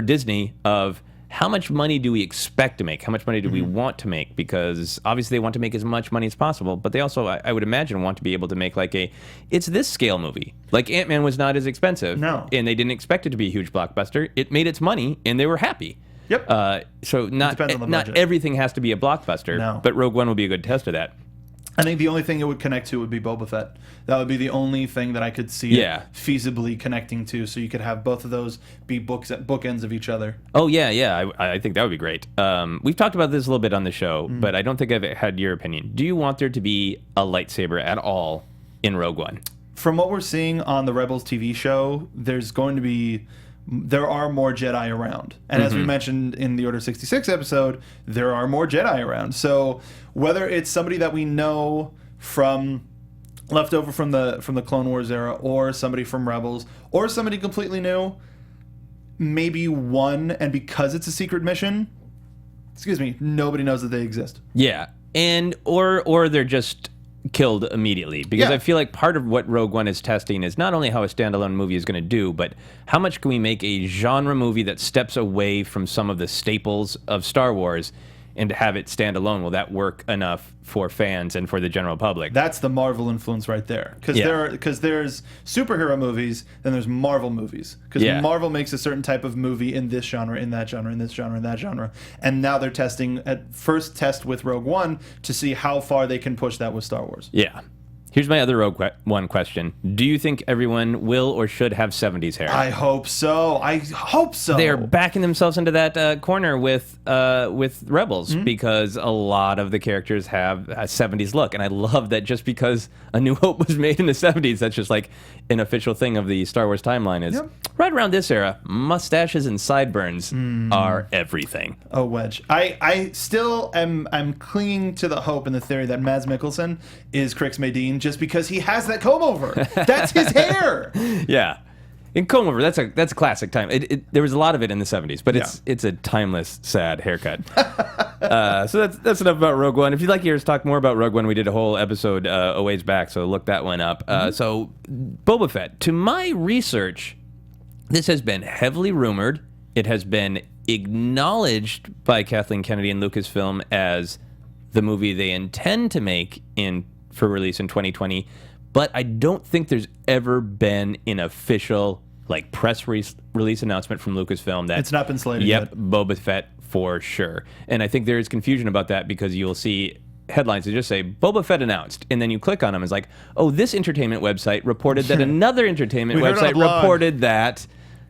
Disney of how much money do we expect to make? How much money do we want to make? Because obviously they want to make as much money as possible, but they also, I would imagine, want to be able to make like it's this scale movie. Like Ant-Man was not as expensive. No. And they didn't expect it to be a huge blockbuster. It made its money, and they were happy. Yep. So not budget. everything has to be a blockbuster, No. but Rogue One will be a good test of that. I think the only thing it would connect to would be Boba Fett. That would be the only thing that I could see it feasibly connecting to, so you could have both of those be bookends of each other. Oh, yeah. I think that would be great. We've talked about this a little bit on the show, but I don't think I've had your opinion. Do you want there to be a lightsaber at all in Rogue One? From what we're seeing on the Rebels TV show, there are more Jedi around. And as we mentioned in the Order 66 episode, there are more Jedi around. So whether it's somebody that we know from left over from the Clone Wars era, or somebody from Rebels, or somebody completely new, maybe one, and because it's a secret mission, nobody knows that they exist. Yeah. And or they're just killed immediately, because I feel like part of what Rogue One is testing is not only how a standalone movie is going to do, but how much can we make a genre movie that steps away from some of the staples of Star Wars and to have it stand alone. Will that work enough for fans and for the general public? That's the Marvel influence right there, because there's superhero movies, then there's Marvel movies, because Marvel makes a certain type of movie in this genre, in that genre, in this genre, in that genre, and now they're testing at first test with Rogue One to see how far they can push that with Star Wars. Yeah. Here's my other Rogue One question. Do you think everyone will or should have 70s hair? I hope so. They're backing themselves into that corner with Rebels, because a lot of the characters have a 70s look. And I love that just because A New Hope was made in the 70s, that's just like an official thing of the Star Wars timeline is right around this era, mustaches and sideburns are everything. Oh, Wedge. I still am clinging to the hope and the theory that Mads Mikkelsen is Crix Medine, just because he has that comb over. That's his hair. Yeah. In comb over, that's a classic time. There was a lot of it in the 70s, but it's a timeless, sad haircut. So that's enough about Rogue One. If you'd like to hear us talk more about Rogue One, we did a whole episode a ways back, so look that one up. So Boba Fett, to my research, this has been heavily rumored. It has been acknowledged by Kathleen Kennedy and Lucasfilm as the movie they intend to make for release in 2020. But I don't think there's ever been an official press release announcement from Lucasfilm that it's not been slated yep, yet. Boba Fett for sure. And I think there is confusion about that because you'll see headlines that just say Boba Fett announced, and then you click on them, it's like, oh, this entertainment website reported that another entertainment website reported that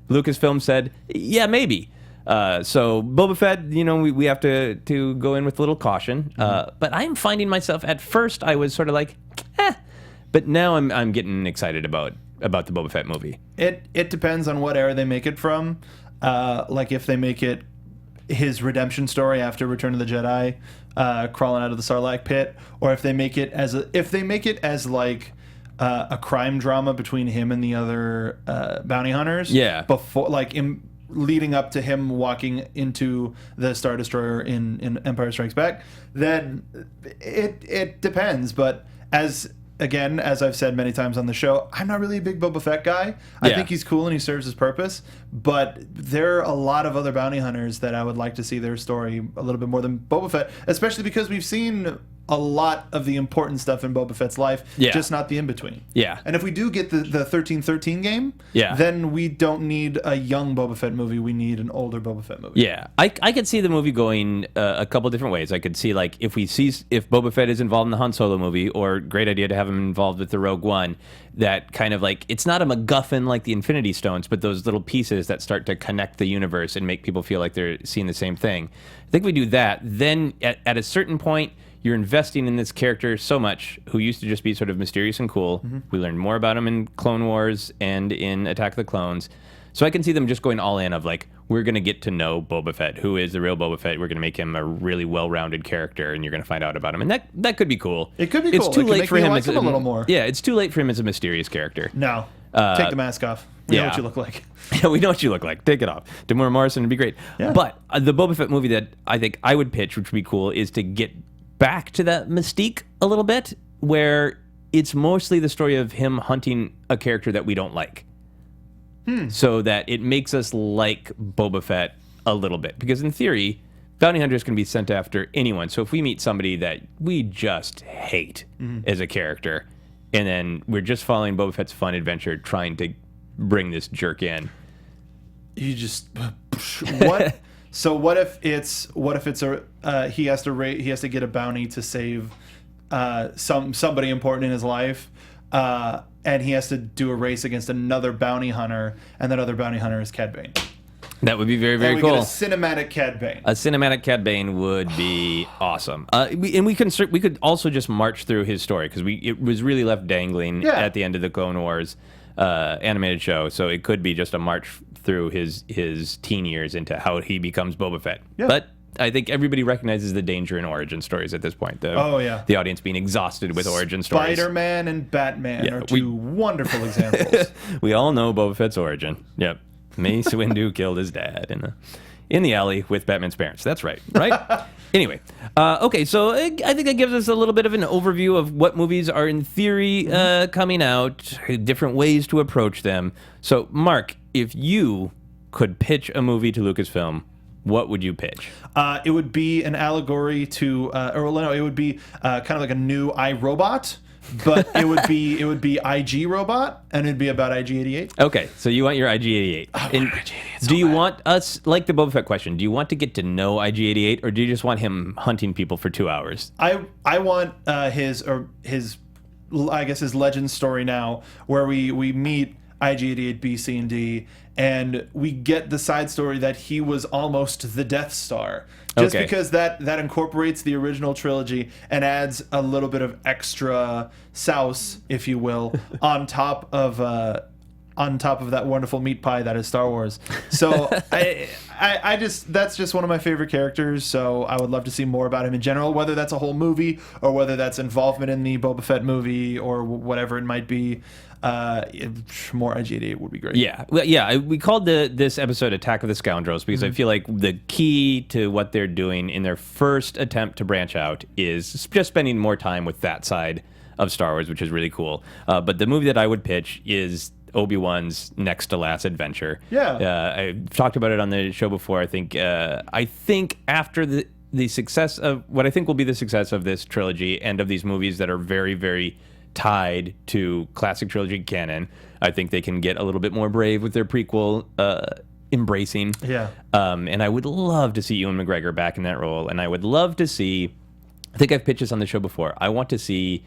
Lucasfilm said, yeah, maybe. So Boba Fett, we have to go in with a little caution. But I'm finding myself, at first I was sort of like, but now I'm getting excited about the Boba Fett movie. It depends on what era they make it from. If they make it his redemption story after Return of the Jedi, crawling out of the Sarlacc pit, or if they make it as a crime drama between him and the other bounty hunters. Yeah. Before leading up to him walking into the Star Destroyer in Empire Strikes Back, then it depends. But as I've said many times on the show, I'm not really a big Boba Fett guy. I think he's cool and he serves his purpose. But there are a lot of other bounty hunters that I would like to see their story a little bit more than Boba Fett, especially because we've seen a lot of the important stuff in Boba Fett's life, just not the in-between. Yeah. And if we do get the 1313 game, then we don't need a young Boba Fett movie. We need an older Boba Fett movie. Yeah. I could see the movie going a couple different ways. I could see, if Boba Fett is involved in the Han Solo movie, or great idea to have him involved with the Rogue One, that kind of it's not a MacGuffin like the Infinity Stones, but those little pieces that start to connect the universe and make people feel like they're seeing the same thing. I think we do that. Then at a certain point, you're investing in this character so much, who used to just be sort of mysterious and cool. Mm-hmm. We learned more about him in Clone Wars and in Attack of the Clones. So I can see them just going all in of we're going to get to know Boba Fett. Who is the real Boba Fett? We're going to make him a really well-rounded character, and you're going to find out about him. And that could be cool. It could be cool. It's too late for him as a little more. Yeah, it's too late for him as a mysterious character. No. Take the mask off. We know what you look like. Yeah, we know what you look like. Take it off. Demora Morrison would be great. Yeah. But the Boba Fett movie that I think I would pitch, which would be cool, is to get back to that mystique a little bit, where it's mostly the story of him hunting a character that we don't like. So that it makes us like Boba Fett a little bit. Because in theory, bounty hunters can be sent after anyone. So if we meet somebody that we just hate as a character, and then we're just following Boba Fett's fun adventure trying to bring this jerk in. You just... What... So what if it's he has to get a bounty to save somebody important in his life, and he has to do a race against another bounty hunter, and that other bounty hunter is Cad Bane. That would be very, very cool. Get a cinematic Cad Bane. A cinematic Cad Bane would be awesome. We could also just march through his story, because it was really left dangling at the end of the Clone Wars animated show. So it could be just a march through his teen years into how he becomes Boba Fett. Yeah. But I think everybody recognizes the danger in origin stories at this point. The audience being exhausted with origin stories. Spider-Man and Batman are two wonderful examples. We all know Boba Fett's origin. Yep. Mace Windu killed his dad in the alley with Batman's parents. That's right. Anyway, okay, so I think that gives us a little bit of an overview of what movies are in theory coming out, different ways to approach them. So, Mark, if you could pitch a movie to Lucasfilm, what would you pitch? It would be an allegory to, it would be kind of like a new iRobot. But it would be IG Robot, and it'd be about IG-88. Okay, so you want your IG-88. I want IG-88 do you want us, like the Boba Fett question, do you want to get to know IG-88, or do you just want him hunting people for 2 hours? I want his legend story now, where we meet IG-88, B, C, and D, and we get the side story that he was almost the Death Star. Just because that incorporates the original trilogy and adds a little bit of extra sauce, if you will, on top of on top of that wonderful meat pie that is Star Wars. So I just, that's just one of my favorite characters. So I would love to see more about him in general, whether that's a whole movie or whether that's involvement in the Boba Fett movie or whatever it might be. More IG88 would be great. Yeah, well, yeah. We called this episode "Attack of the Scoundrels" because I feel like the key to what they're doing in their first attempt to branch out is just spending more time with that side of Star Wars, which is really cool. But the movie that I would pitch is Obi-Wan's next to last adventure. Yeah, I've talked about it on the show before. I think after the success of what I think will be the success of this trilogy and of these movies that are very, very tied to classic trilogy canon, I think they can get a little bit more brave with their prequel embracing. Yeah. And I would love to see Ewan McGregor back in that role, and I would love to see, I think I've pitched this on the show before, I want to see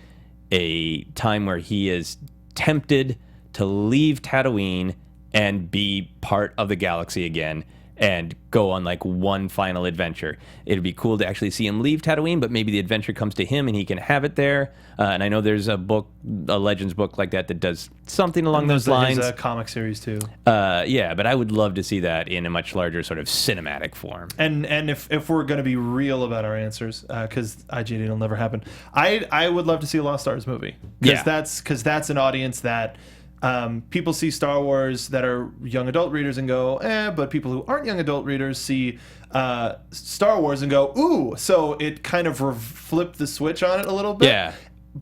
a time where he is tempted to leave Tatooine and be part of the galaxy again and go on like one final adventure. It'd be cool to actually see him leave Tatooine, but maybe the adventure comes to him and he can have it there. And I know there's a book, a Legends book like that does something along those lines. There's a comic series too. Yeah, but I would love to see that in a much larger sort of cinematic form. And if we're going to be real about our answers, because IGD will never happen, I would love to see a Lost Stars movie. Yeah. Because that's an audience that people see Star Wars that are young adult readers and go, but people who aren't young adult readers see Star Wars and go, ooh. So it kind of flipped the switch on it a little bit. Yeah.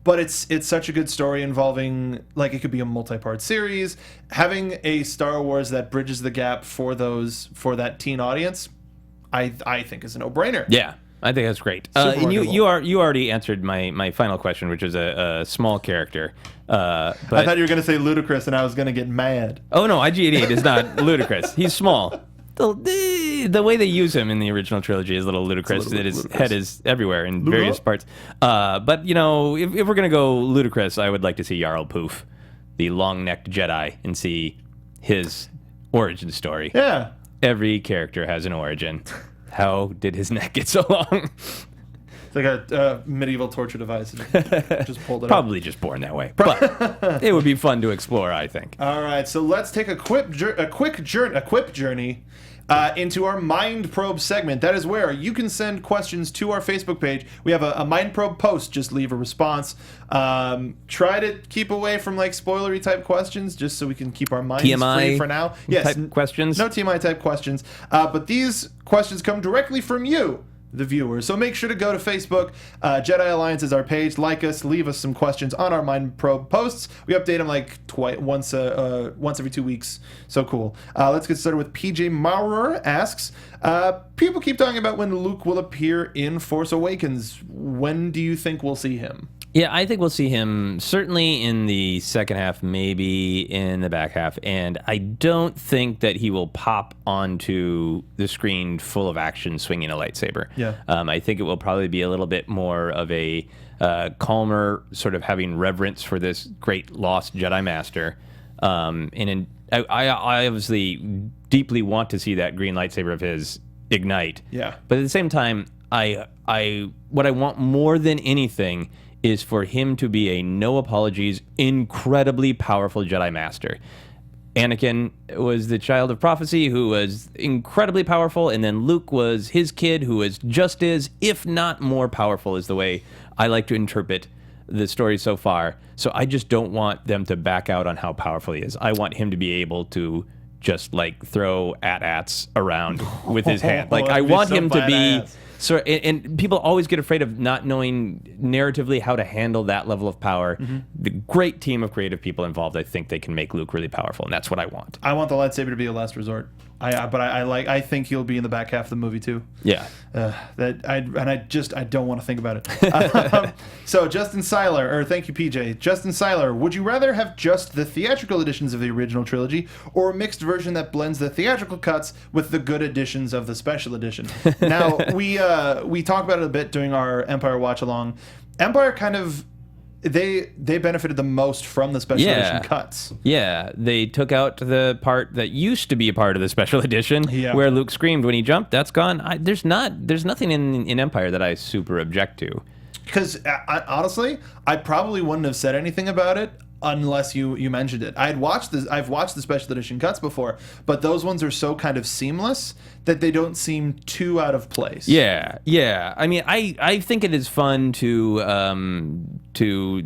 But it's such a good story involving, like, it could be a multi-part series. Having a Star Wars that bridges the gap for that teen audience, I think is a no-brainer. Yeah. I think that's great. And you already answered my final question, which is a small character. But I thought you were going to say Ludacris, and I was going to get mad. Oh no, IG88 is not Ludacris. He's small. The way they use him in the original trilogy is a little ludicrous. That his head is everywhere in various parts. But you know, if we're gonna go ludicrous, I would like to see Jarl Poof, the long-necked Jedi, and see his origin story. Yeah. Every character has an origin. How did his neck get so long? It's like a medieval torture device. Just pulled it Probably just born that way. But it would be fun to explore, I think. All right, so let's take a quick journey into our Mind Probe segment. That is where you can send questions to our Facebook page. We have a Mind Probe post. Just leave a response. Try to keep away from like spoilery type questions, just so we can keep our minds free for now. Yes, type questions. No TMI type questions. But these questions come directly from you, the viewers. So make sure to go to Facebook. Jedi Alliance is our page. Like us, leave us some questions on our Mind Probe posts. We update them like once every 2 weeks. So cool. Let's get started with PJ Maurer asks, people keep talking about when Luke will appear in Force Awakens. When do you think we'll see him? Yeah, I think we'll see him certainly in the second half, maybe in the back half. And I don't think that he will pop onto the screen full of action swinging a lightsaber. Yeah. I think it will probably be a little bit more of a calmer, sort of having reverence for this great lost Jedi Master. I obviously deeply want to see that green lightsaber of his ignite. Yeah. But at the same time, what I want more than anything is for him to be a no apologies, incredibly powerful Jedi Master. Anakin was the child of prophecy who was incredibly powerful, and then Luke was his kid who was just as, if not more powerful, is the way I like to interpret the story so far. So I just don't want them to back out on how powerful he is. I want him to be able to just like throw AT-ATs around with his hand. Like I want him to be... So, and people always get afraid of not knowing narratively how to handle that level of power. Mm-hmm. The great team of creative people involved, I think they can make Luke really powerful, and that's what I want. I want the lightsaber to be a last resort. I think he'll be in the back half of the movie too. Yeah. I don't want to think about it. So Justin Seiler, thank you PJ. Justin Seiler, would you rather have just the theatrical editions of the original trilogy, or a mixed version that blends the theatrical cuts with the good editions of the special edition? Now we talked about it a bit during our Empire watch along. Empire kind of. They benefited the most from the special edition cuts. Yeah, they took out the part that used to be a part of the special edition, where Luke screamed when he jumped. That's gone. There's nothing in Empire that I super object to. Because honestly, I probably wouldn't have said anything about it unless you mentioned it. I've watched the special edition cuts before, but those ones are so kind of seamless that they don't seem too out of place. Yeah. I mean, I think it is fun to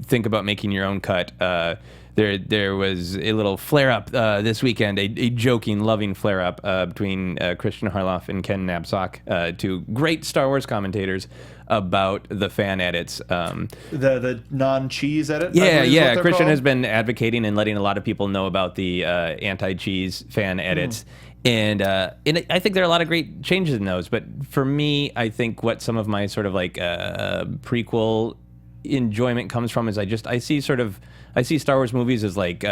think about making your own cut. There was a little flare-up this weekend, a joking, loving flare-up between Christian Harloff and Ken Knapsack, two great Star Wars commentators, about the fan edits. The non-cheese edit? Yeah. Christian has been advocating and letting a lot of people know about the anti-cheese fan edits. And I think there are a lot of great changes in those. But for me, I think what some of my sort of like prequel enjoyment comes from is I see Star Wars movies as like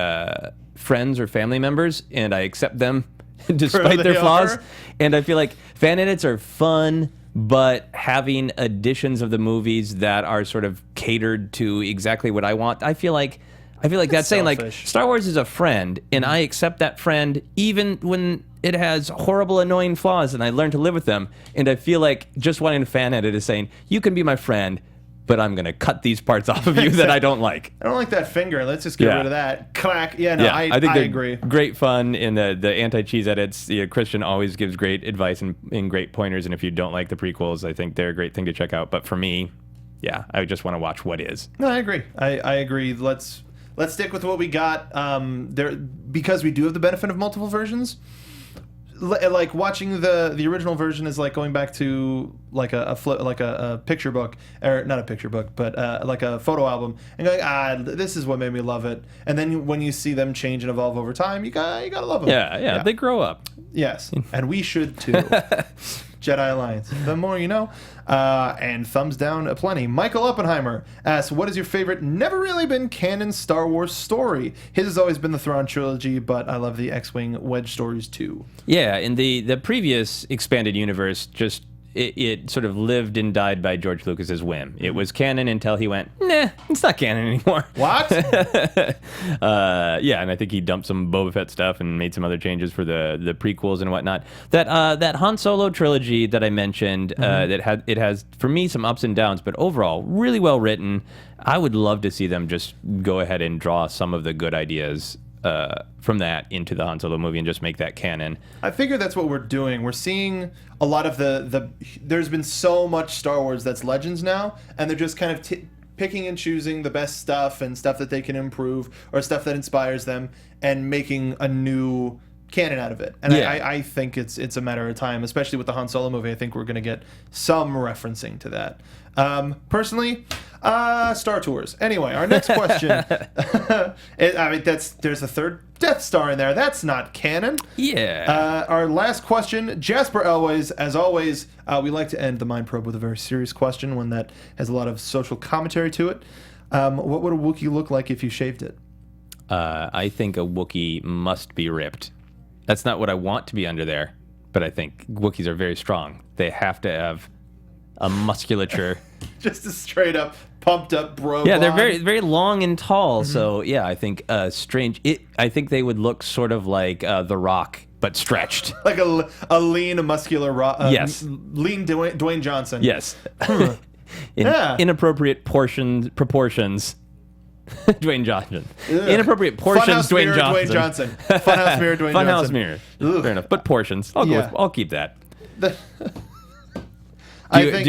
friends or family members, and I accept them despite their flaws. And I feel like fan edits are fun, but having editions of the movies that are sort of catered to exactly what I want, I feel like that's saying like Star Wars is a friend, and I accept that friend even when it has horrible, annoying flaws, and I learn to live with them. And I feel like just wanting a fan edit is saying, you can be my friend, but I'm going to cut these parts off of you that I don't like. I don't like that finger. Let's just get rid of that. Clack. Yeah, no, I think I agree. Great fun in the anti-cheese edits. Christian always gives great advice and great pointers, and if you don't like the prequels, I think they're a great thing to check out. But for me, I just want to watch what is. No, I agree. I agree. Let's stick with what we got. Because we do have the benefit of multiple versions. Like watching the original version is like going back to like a picture book, or not a picture book, but like a photo album, and going, this is what made me love it. And then when you see them change and evolve over time, you gotta love them. Yeah, they grow up. Yes, and we should too. Jedi Alliance. The more you know. And thumbs down aplenty. Michael Oppenheimer asks, what is your favorite never really been canon Star Wars story? His has always been the Thrawn trilogy, but I love the X-Wing Wedge stories too. Yeah, in the previous expanded universe, just it sort of lived and died by George Lucas's whim. It was canon until he went, nah, it's not canon anymore. What? And I think he dumped some Boba Fett stuff and made some other changes for the prequels and whatnot. That Han Solo trilogy that I mentioned, it has for me some ups and downs, but overall really well written. I would love to see them just go ahead and draw some of the good ideas from that into the Han Solo movie and just make that canon. I figure that's what we're doing. We're seeing a lot of there's been so much Star Wars that's Legends now, and they're just kind of picking and choosing the best stuff and stuff that they can improve or stuff that inspires them and making a new canon out of it. And I think it's a matter of time, especially with the Han Solo movie. I think we're going to get some referencing to that. Personally, Star Tours. Anyway, our next question. There's a third Death Star in there. That's not canon. Yeah. Our last question, Jasper Elways. As always, we like to end the Mind Probe with a very serious question, one that has a lot of social commentary to it. What would a Wookiee look like if you shaved it? I think a Wookiee must be ripped. That's not what I want to be under there, but I think Wookiees are very strong. They have to have a musculature. Just a straight up, pumped up bro. Yeah, they're very, very long and tall. Mm-hmm. So yeah, I think I think they would look sort of like The Rock, but stretched. Like a lean, muscular Rock. Yes. Lean Dwayne Johnson. Yes. Inappropriate proportions. Dwayne Johnson. Ugh. Inappropriate portions. Dwayne Johnson. Funhouse mirror. Dwayne Funhouse Johnson. mirror. Fair enough. But portions. I'll keep that. Do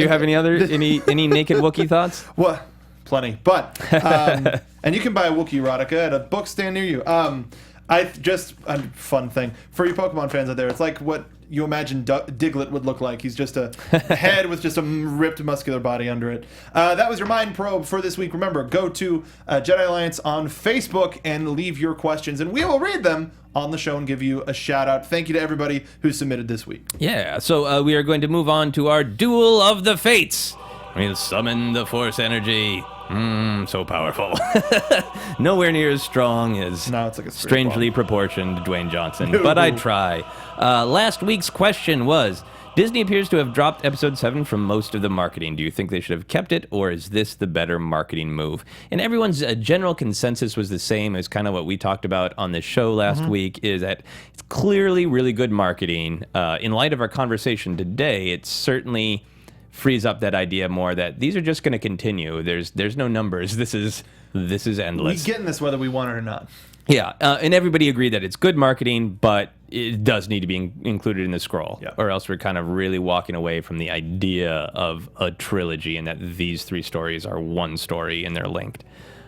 you have any naked Wookiee thoughts? Well, plenty. But and you can buy a Wookiee erotica at a book stand near you. A fun thing for you Pokemon fans out there. It's like what you imagine Diglett would look like. He's just a head with just a ripped muscular body under it. That was your Mind Probe for this week. Remember, go to Jedi Alliance on Facebook and leave your questions, and we will read them on the show and give you a shout out. Thank you to everybody who submitted this week. Yeah, so we are going to move on to our Duel of the Fates. We'll summon the Force energy. So powerful. Nowhere near as strong as it's like a strangely proportioned Dwayne Johnson, but I try. Last week's question was, Disney appears to have dropped episode 7 from most of the marketing. Do you think they should have kept it, or is this the better marketing move? And everyone's general consensus was the same as kind of what we talked about on the show last week, is that it's clearly really good marketing. In light of our conversation today, it's certainly frees up that idea more that these are just going to continue. There's no numbers. This is endless. We get in this whether we want it or not. Yeah, and everybody agreed that it's good marketing, but it does need to be included in the scroll, or else we're kind of really walking away from the idea of a trilogy and that these 3 stories are one story and they're linked.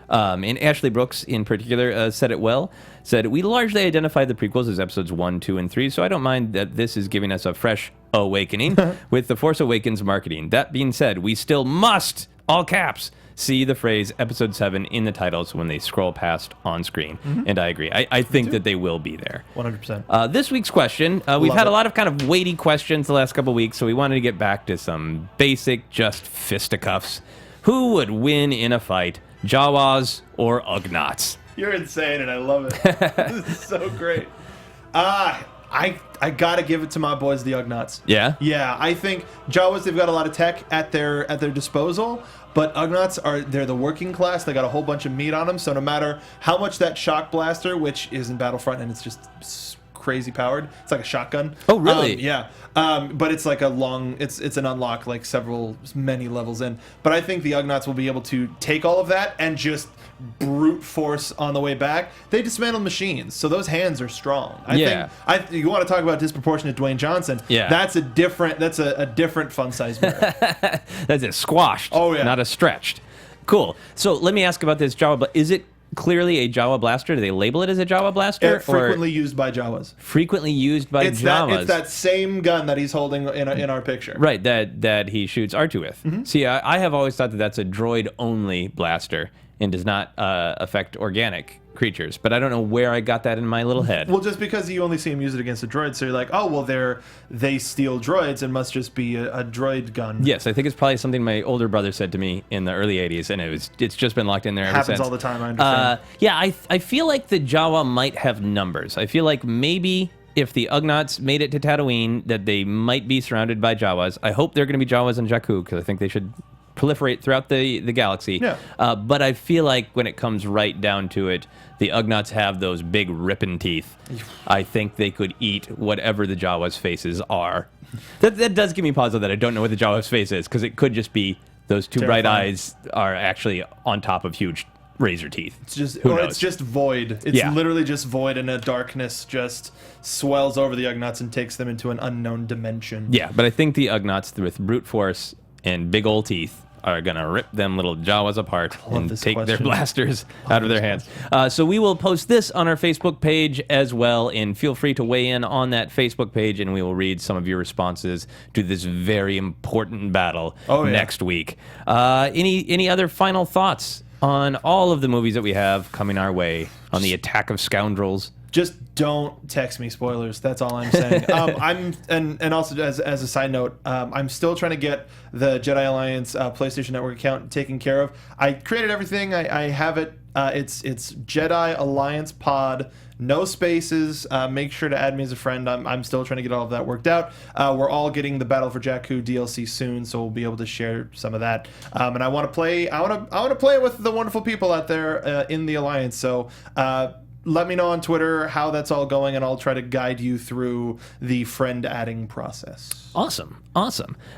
And Ashley Brooks, in particular, said it well. Said, we largely identified the prequels as episodes 1, 2, and 3, so I don't mind that this is giving us a fresh awakening with the Force Awakens marketing. That being said, we still must, all caps, see the phrase Episode 7 in the titles when they scroll past on screen. And I agree. I think that they will be there. 100%. This week's question, we've had a lot of kind of weighty questions the last couple of weeks, so we wanted to get back to some basic, just fisticuffs. Who would win in a fight, Jawas or Ugnaughts? You're insane, and I love it. This is so great. I gotta give it to my boys, the Ugnaughts. Yeah? Yeah, I think Jawas, they've got a lot of tech at their disposal, but Ugnaughts they're the working class. They got a whole bunch of meat on them, so no matter how much that shock blaster, which is in Battlefront and it's just crazy powered, it's like a shotgun. Oh, really? Yeah. But it's like it's an unlock like many levels in. But I think the Ugnaughts will be able to take all of that and just brute force on the way back. They dismantle machines, so those hands are strong. I think you want to talk about disproportionate Dwayne Johnson. Yeah. That's a different fun size mirror. That's a squashed, not a stretched. Cool. So let me ask about this Jawa. Is it clearly a Jawa blaster? Do they label it as a Jawa blaster? Frequently used by Jawas. Frequently used by Jawas. It's that same gun that he's holding in our picture. Right, that he shoots R2 with. See, I have always thought that that's a droid-only blaster and does not affect organic creatures, but I don't know where I got that in my little head. Well, just because you only see him use it against a droid, so you're like, oh, well, they steal droids and must just be a droid gun. Yes, I think it's probably something my older brother said to me in the early 80s, and it's just been locked in there ever since. Happens all the time, I understand. Yeah, I feel like the Jawa might have numbers. I feel like maybe if the Ugnaughts made it to Tatooine, that they might be surrounded by Jawas. I hope they're going to be Jawas in Jakku, because I think they should proliferate throughout the galaxy. Yeah. But I feel like when it comes right down to it, the Ugnaughts have those big ripping teeth. I think they could eat whatever the Jawas' faces are. That does give me pause that I don't know what the Jawas' face is, because it could just be those two bright eyes are actually on top of huge razor teeth. It's just void. It's literally just void, and a darkness just swells over the Ugnaughts and takes them into an unknown dimension. Yeah, but I think the Ugnaughts with brute force and big old teeth are going to rip them little Jawas apart and take their blasters out of their hands. So we will post this on our Facebook page as well, and feel free to weigh in on that Facebook page, and we will read some of your responses to this very important battle next week. Any other final thoughts on all of the movies that we have coming our way on the Attack of Scoundrels? Just don't text me spoilers. That's all I'm saying. And also as a side note, I'm still trying to get the Jedi Alliance PlayStation Network account taken care of. I created everything. I have it. It's Jedi Alliance Pod, no spaces. Make sure to add me as a friend. I'm still trying to get all of that worked out. We're all getting the Battle for Jakku DLC soon, so we'll be able to share some of that. And I want to play. I want to play with the wonderful people out there in the Alliance. So. Let me know on Twitter how that's all going, and I'll try to guide you through the friend adding process. Awesome.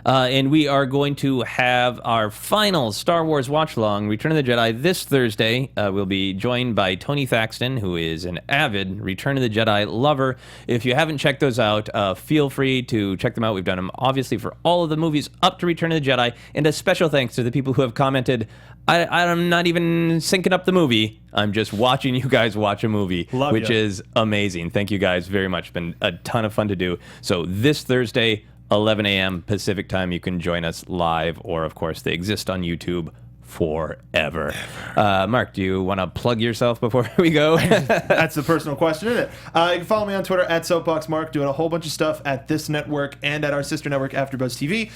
And we are going to have our final Star Wars watch-along, Return of the Jedi, this Thursday. We'll be joined by Tony Thaxton, who is an avid Return of the Jedi lover. If you haven't checked those out, feel free to check them out. We've done them, obviously, for all of the movies up to Return of the Jedi. And a special thanks to the people who have commented, I'm not even syncing up the movie. I'm just watching you guys watch a movie, which is amazing. Thank you guys very much. It's been a ton of fun to do. So this Thursday, 11 a.m. Pacific time, you can join us live, or, of course, they exist on YouTube forever. Mark, do you want to plug yourself before we go? That's the personal question, isn't it? You can follow me on Twitter at SoapboxMark, doing a whole bunch of stuff at this network and at our sister network, AfterBuzz TV.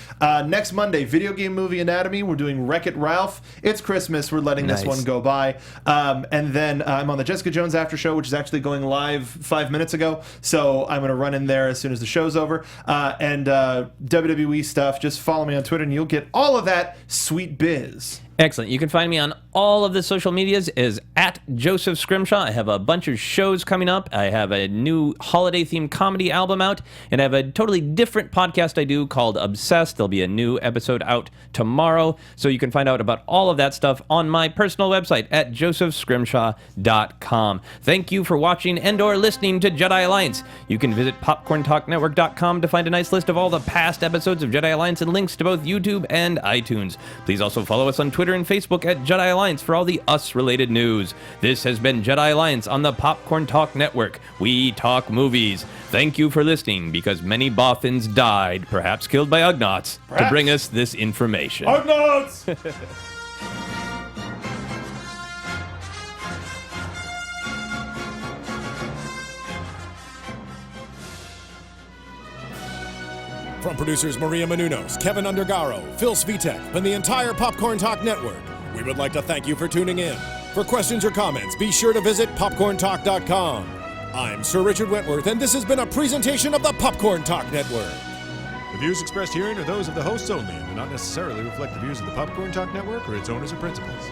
Next Monday, Video Game Movie Anatomy. We're doing Wreck-It Ralph. It's Christmas. We're letting this one go by. And then I'm on the Jessica Jones After Show, which is actually going live 5 minutes ago. So I'm going to run in there as soon as the show's over. And WWE stuff, just follow me on Twitter and you'll get all of that sweet biz. Excellent. You can find me on all of the social medias as at Joseph Scrimshaw. I have a bunch of shows coming up. I have a new holiday-themed comedy album out, and I have a totally different podcast I do called Obsessed. There'll be a new episode out tomorrow, so you can find out about all of that stuff on my personal website at josephscrimshaw.com. Thank you for watching and or listening to Jedi Alliance. You can visit popcorntalknetwork.com to find a nice list of all the past episodes of Jedi Alliance and links to both YouTube and iTunes. Please also follow us on Twitter and Facebook at Jedi Alliance for all the us-related news. This has been Jedi Alliance on the Popcorn Talk Network. We talk movies. Thank you for listening, because many Bothans died, perhaps killed by Ugnaughts, to bring us this information. Ugnaughts! From producers Maria Menounos, Kevin Undergaro, Phil Svitek, and the entire Popcorn Talk Network, we would like to thank you for tuning in. For questions or comments, be sure to visit popcorntalk.com. I'm Sir Richard Wentworth, and this has been a presentation of the Popcorn Talk Network. The views expressed herein are those of the hosts only and do not necessarily reflect the views of the Popcorn Talk Network or its owners or principals.